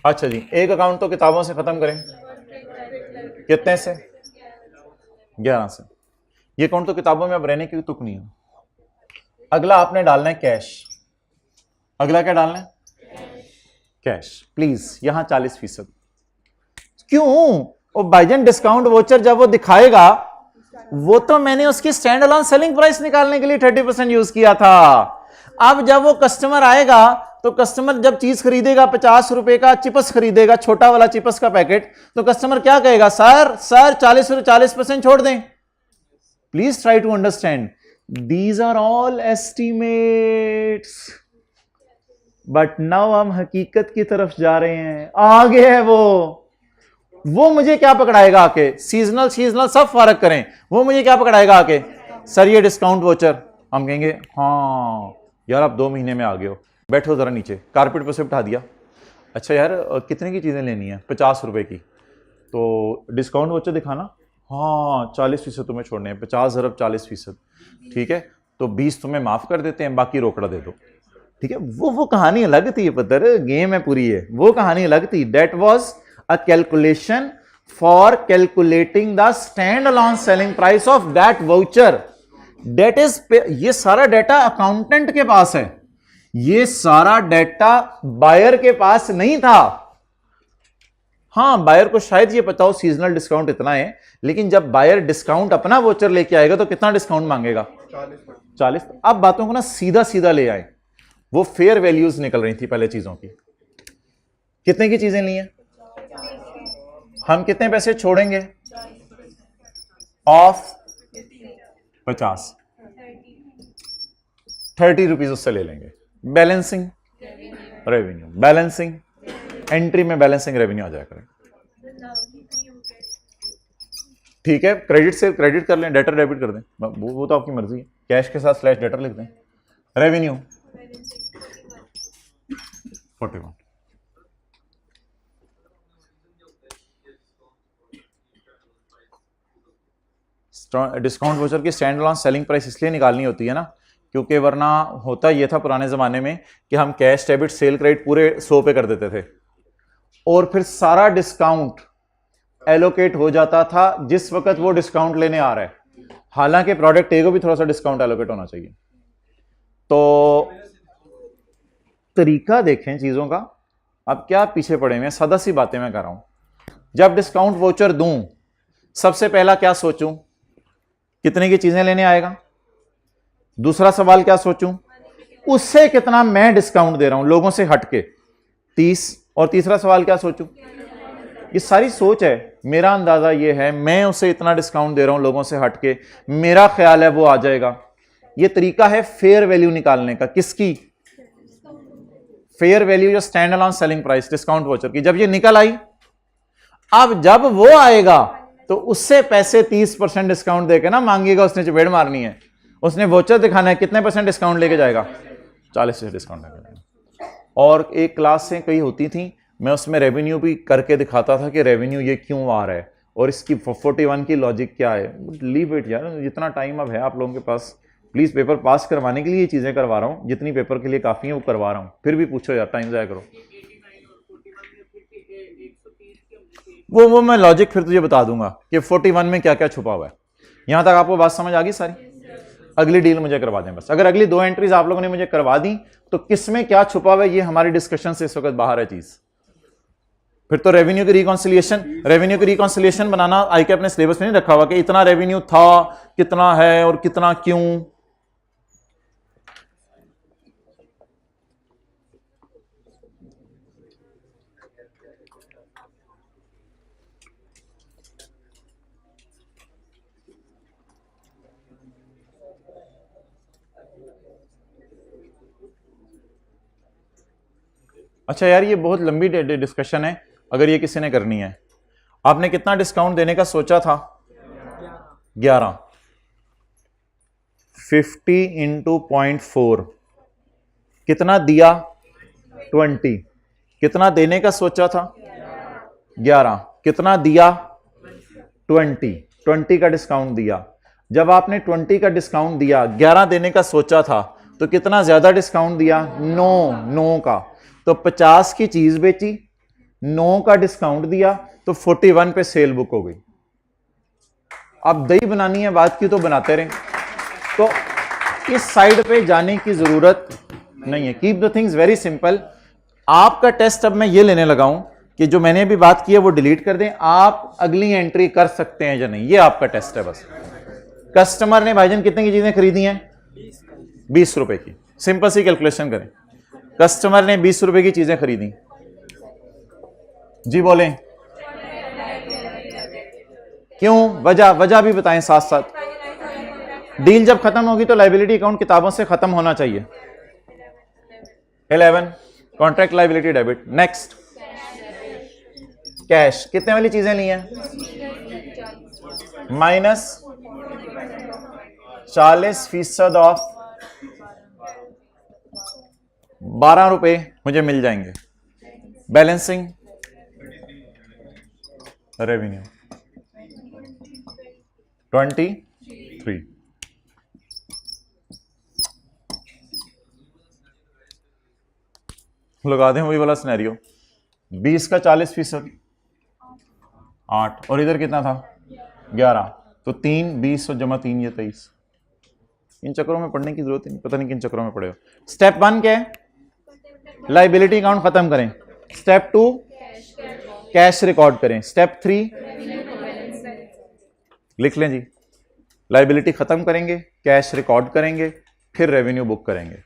अच्छा जी, एक अकाउंट तो किताबों से खत्म करें, कितने से? 11 से। ये अकाउंट तो किताबों में अब रहने की तुक नहीं है। अगला आपने डालना है कैश। अगला क्या डालना है? कैश। प्लीज यहां 40%। क्यों? और भाईजान डिस्काउंट वोचर जब वो दिखाएगा, वो तो मैंने उसकी स्टैंड अलोन सेलिंग प्राइस निकालने के लिए 30% यूज किया था। अब जब वो कस्टमर आएगा, तो कस्टमर जब चीज खरीदेगा, 50 रुपए का चिप्स खरीदेगा, छोटा वाला चिप्स का पैकेट, तो कस्टमर क्या कहेगा? सर 40% छोड़ दें। Please try to understand, these are all estimates, but now हम हकीकत की तरफ जा रहे हैं। आगे है वो मुझे क्या पकड़ाएगा आके? सीजनल सब फर्क करें, वो मुझे क्या पकड़ाएगा आके? सर ये डिस्काउंट वोचर। हम कहेंगे हाँ यार आप 2 महीने में आ गए हो, बैठो जरा नीचे, कारपेट पर से उठा दिया। अच्छा यार कितने की चीजें लेनी है? 50 रुपए की। तो डिस्काउंट वोचर दिखाना। हाँ 40% तुम्हें छोड़ने हैं, 50 अरब 40%। ठीक है, तो 20 तुम्हें माफ कर देते हैं, बाकी रोकड़ा दे दो। ठीक है, वो कहानी अलग थी पता, गेम है पूरी है, वो कहानी अलग थी। That was a calculation for calculating the stand alone selling price of that voucher. That is, ये सारा डाटा अकाउंटेंट के पास है, ये सारा डाटा बायर के पास नहीं था। हाँ बायर को शायद ये पता हो सीजनल डिस्काउंट इतना है, लेकिन जब बायर डिस्काउंट अपना वोचर लेके आएगा तो कितना डिस्काउंट मांगेगा? 40। अब बातों को ना सीधा सीधा ले आए। वो फेयर वैल्यूज निकल रही थी पहले चीजों की। कितने की चीजें ली हैं? हम कितने पैसे छोड़ेंगे? ऑफ 50, 30 रुपीज उससे ले लेंगे। बैलेंसिंग रेवेन्यू, बैलेंसिंग एंट्री में बैलेंसिंग रेवेन्यू आ जाया करें। ठीक है, क्रेडिट से क्रेडिट कर लें, डेटर डेबिट कर दें, वो तो आपकी मर्जी है। कैश के साथ स्लैश डेटर लिख दें। रेवेन्यू 41। डिस्काउंट वोचर की स्टैंड अलोन सेलिंग प्राइस इसलिए निकालनी होती है ना, क्योंकि वरना होता यह था पुराने जमाने में कि हम कैश डेबिट सेल क्रेडिट पूरे 100 पे कर देते थे, और फिर सारा डिस्काउंट एलोकेट हो जाता था जिस वक्त वो डिस्काउंट लेने आ रहा है। हालांकि प्रोडक्ट ए को भी थोड़ा सा डिस्काउंट एलोकेट होना चाहिए। तो तरीका देखें चीजों का। अब क्या पीछे पड़े हुए, सादा सी बातें मैं कर रहा हूं। जब डिस्काउंट वोचर दूं, सबसे पहला क्या सोचूं? कितने की चीजें लेने आएगा। दूसरा सवाल क्या सोचूं? उससे कितना मैं डिस्काउंट दे रहा हूं लोगों से हटके, 30। और तीसरा सवाल क्या सोचूं? ये सारी सोच है। मेरा अंदाजा ये है मैं उसे इतना डिस्काउंट दे रहा हूं लोगों से हटके, मेरा ख्याल है वो आ जाएगा। ये तरीका है फेयर वैल्यू निकालने का। किसकी? फेयर वैल्यू या stand alone selling price discount voucher की। जब ये निकल आई, अब जब वो आएगा तो उससे पैसे 30% डिस्काउंट देके ना मांगेगा, उसने चपेड़ मारनी है, उसने वोचर दिखाना है, कितने % डिस्काउंट लेके जाएगा? 40% डिस्काउंट लेके जाएगा। और एक क्लास से कई होती थी, मैं उसमें रेवेन्यू भी करके दिखाता था कि रेवेन्यू ये क्यों आ रहा है और इसकी 41 की लॉजिक क्या है। लीव इट यार, जितना टाइम अब है आप लोगों के पास, प्लीज पेपर पास करवाने के लिए ये चीजें करवा रहा हूं, जितनी पेपर के लिए काफी है वो करवा रहा हूं, फिर भी पूछो यार, टाइम जाया करो। वो मैं लॉजिक फिर तुझे बता दूंगा कि 41 में क्या क्या छुपा हुआ है। यहां तक आपको बात समझ आ गई सारी? अगली डील मुझे करवा दें बस। अगर अगली 2 एंट्रीज आप लोगों ने मुझे करवा दी तो किसमें क्या छुपा हुआ है ये हमारी डिस्कशन से इस वक्त बाहर है चीज। फिर तो रेवेन्यू की रिकॉन्सिलिएशन बनाना आई के अपने सिलेबस में नहीं रखा हुआ कि इतना रेवेन्यू था, कितना है और कितना क्यों। अच्छा यार ये बहुत लंबी डिस्कशन है, अगर ये किसी ने करनी है। आपने कितना डिस्काउंट देने का सोचा था? 11। 50 इंटू 0.4 कितना दिया? 20। कितना देने का सोचा था? 11। कितना दिया? 20 का डिस्काउंट दिया। जब आपने 20 का डिस्काउंट दिया, 11 देने का सोचा था, तो कितना ज्यादा डिस्काउंट दिया? 9 का। तो 50 की चीज बेची, 9 का डिस्काउंट दिया तो 41 पे सेल बुक हो गई। अब दही बनानी है बात की तो बनाते रहें, तो इस साइड पे जाने की जरूरत नहीं है। Keep the things very simple. आपका टेस्ट अब मैं ये लेने लगा हूं कि जो मैंने अभी बात की है वो डिलीट कर दें, आप अगली एंट्री कर सकते हैं या नहीं, ये आपका टेस्ट है बस। कस्टमर ने भाईजान कितने की चीजें खरीदी हैं? 20 रुपए की। सिंपल सी कैलकुलेशन करें, कस्टमर ने 20 रुपए की चीजें खरीदी, जी बोलें क्यों, वजह भी बताएं साथ साथ। डील जब खत्म होगी तो लाइबिलिटी अकाउंट किताबों से खत्म होना चाहिए। 11 contract liability debit. Next cash, कितने वाली चीजें ली हैं? -40% ऑफ 12 रुपए मुझे मिल जाएंगे। Balancing revenue 23। लगा दें वही वाला सिनेरियो, 20 का 40%, 8, और इधर कितना था? 11, तो 3 20 और जमा 3 ये 23। इन चक्करों में पढ़ने की जरूरत नहीं, पता नहीं किन चक्करों में पड़े हो। स्टेप 1 क्या है? लाइबिलिटी अकाउंट खत्म करें। स्टेप 2 कैश रिकॉर्ड करें। स्टेप 3 लिख लें जी, लाइबिलिटी खत्म करेंगे, कैश रिकॉर्ड करेंगे, फिर रेवेन्यू बुक करेंगे।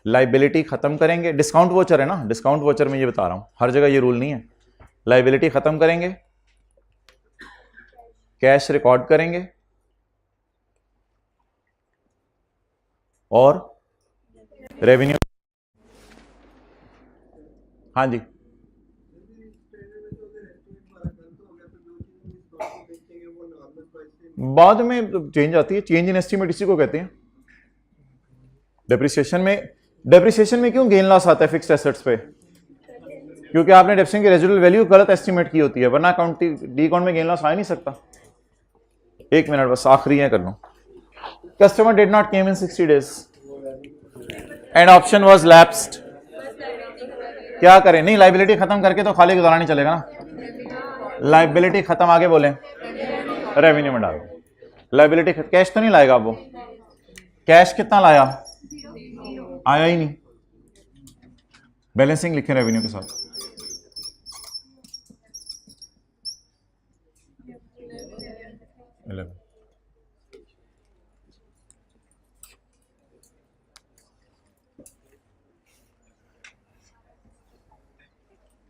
लाइबिलिटी खत्म करेंगे, डिस्काउंट वोचर है ना, डिस्काउंट वोचर में ये बता रहा हूं, हर जगह ये रूल नहीं है। लाइबिलिटी खत्म करेंगे, कैश रिकॉर्ड करेंगे और रेवेन्यू। हाँ जी, बाद में चेंज आती है, चेंज इन एस्टीमेट इसी को कहते हैं। डेप्रिसिएशन में क्यों गेन लॉस आता है फिक्स्ड एसेट्स पे? क्योंकि आपने डेप्रिसिएशन की रेजिडुअल वैल्यू गलत एस्टीमेट की होती है, वरना डी अकाउंट में गेन लॉस आ नहीं सकता। एक मिनट बस, आखिरी है कर लूं। Customer did not came in 60 days and option was lapsed. क्या करें? नहीं, लाइबिलिटी खत्म करके तो खाली गुजारा नहीं चलेगा ना। लाइबिलिटी खत्म, आगे बोले रेवेन्यू में डाल दो। लाइबिलिटी कैश तो नहीं लाएगा वो, कैश कितना लाया? आया ही नहीं। बैलेंसिंग लिखे रेवेन्यू के साथ।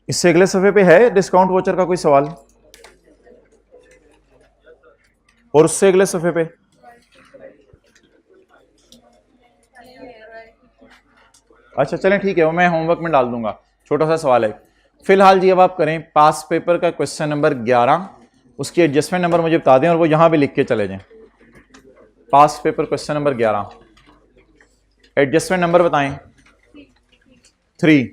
इससे अगले सफे पे है डिस्काउंट वोचर का कोई सवाल? और उससे अगले सफे पे अच्छा चलें ठीक है, वो मैं होमवर्क में डाल दूंगा। छोटा सा सवाल है फिलहाल जी। अब आप करें पास पेपर का क्वेश्चन नंबर 11, उसकी एडजस्टमेंट नंबर मुझे बता दें और वो यहां पे लिख के चले जाएं। Past paper question number 11, adjustment number बताएं। 3,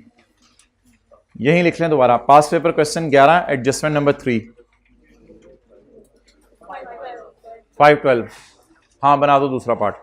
यही लिख लें दोबारा। Past paper question 11, adjustment number 3, 512। हाँ बना दो दूसरा पार्ट।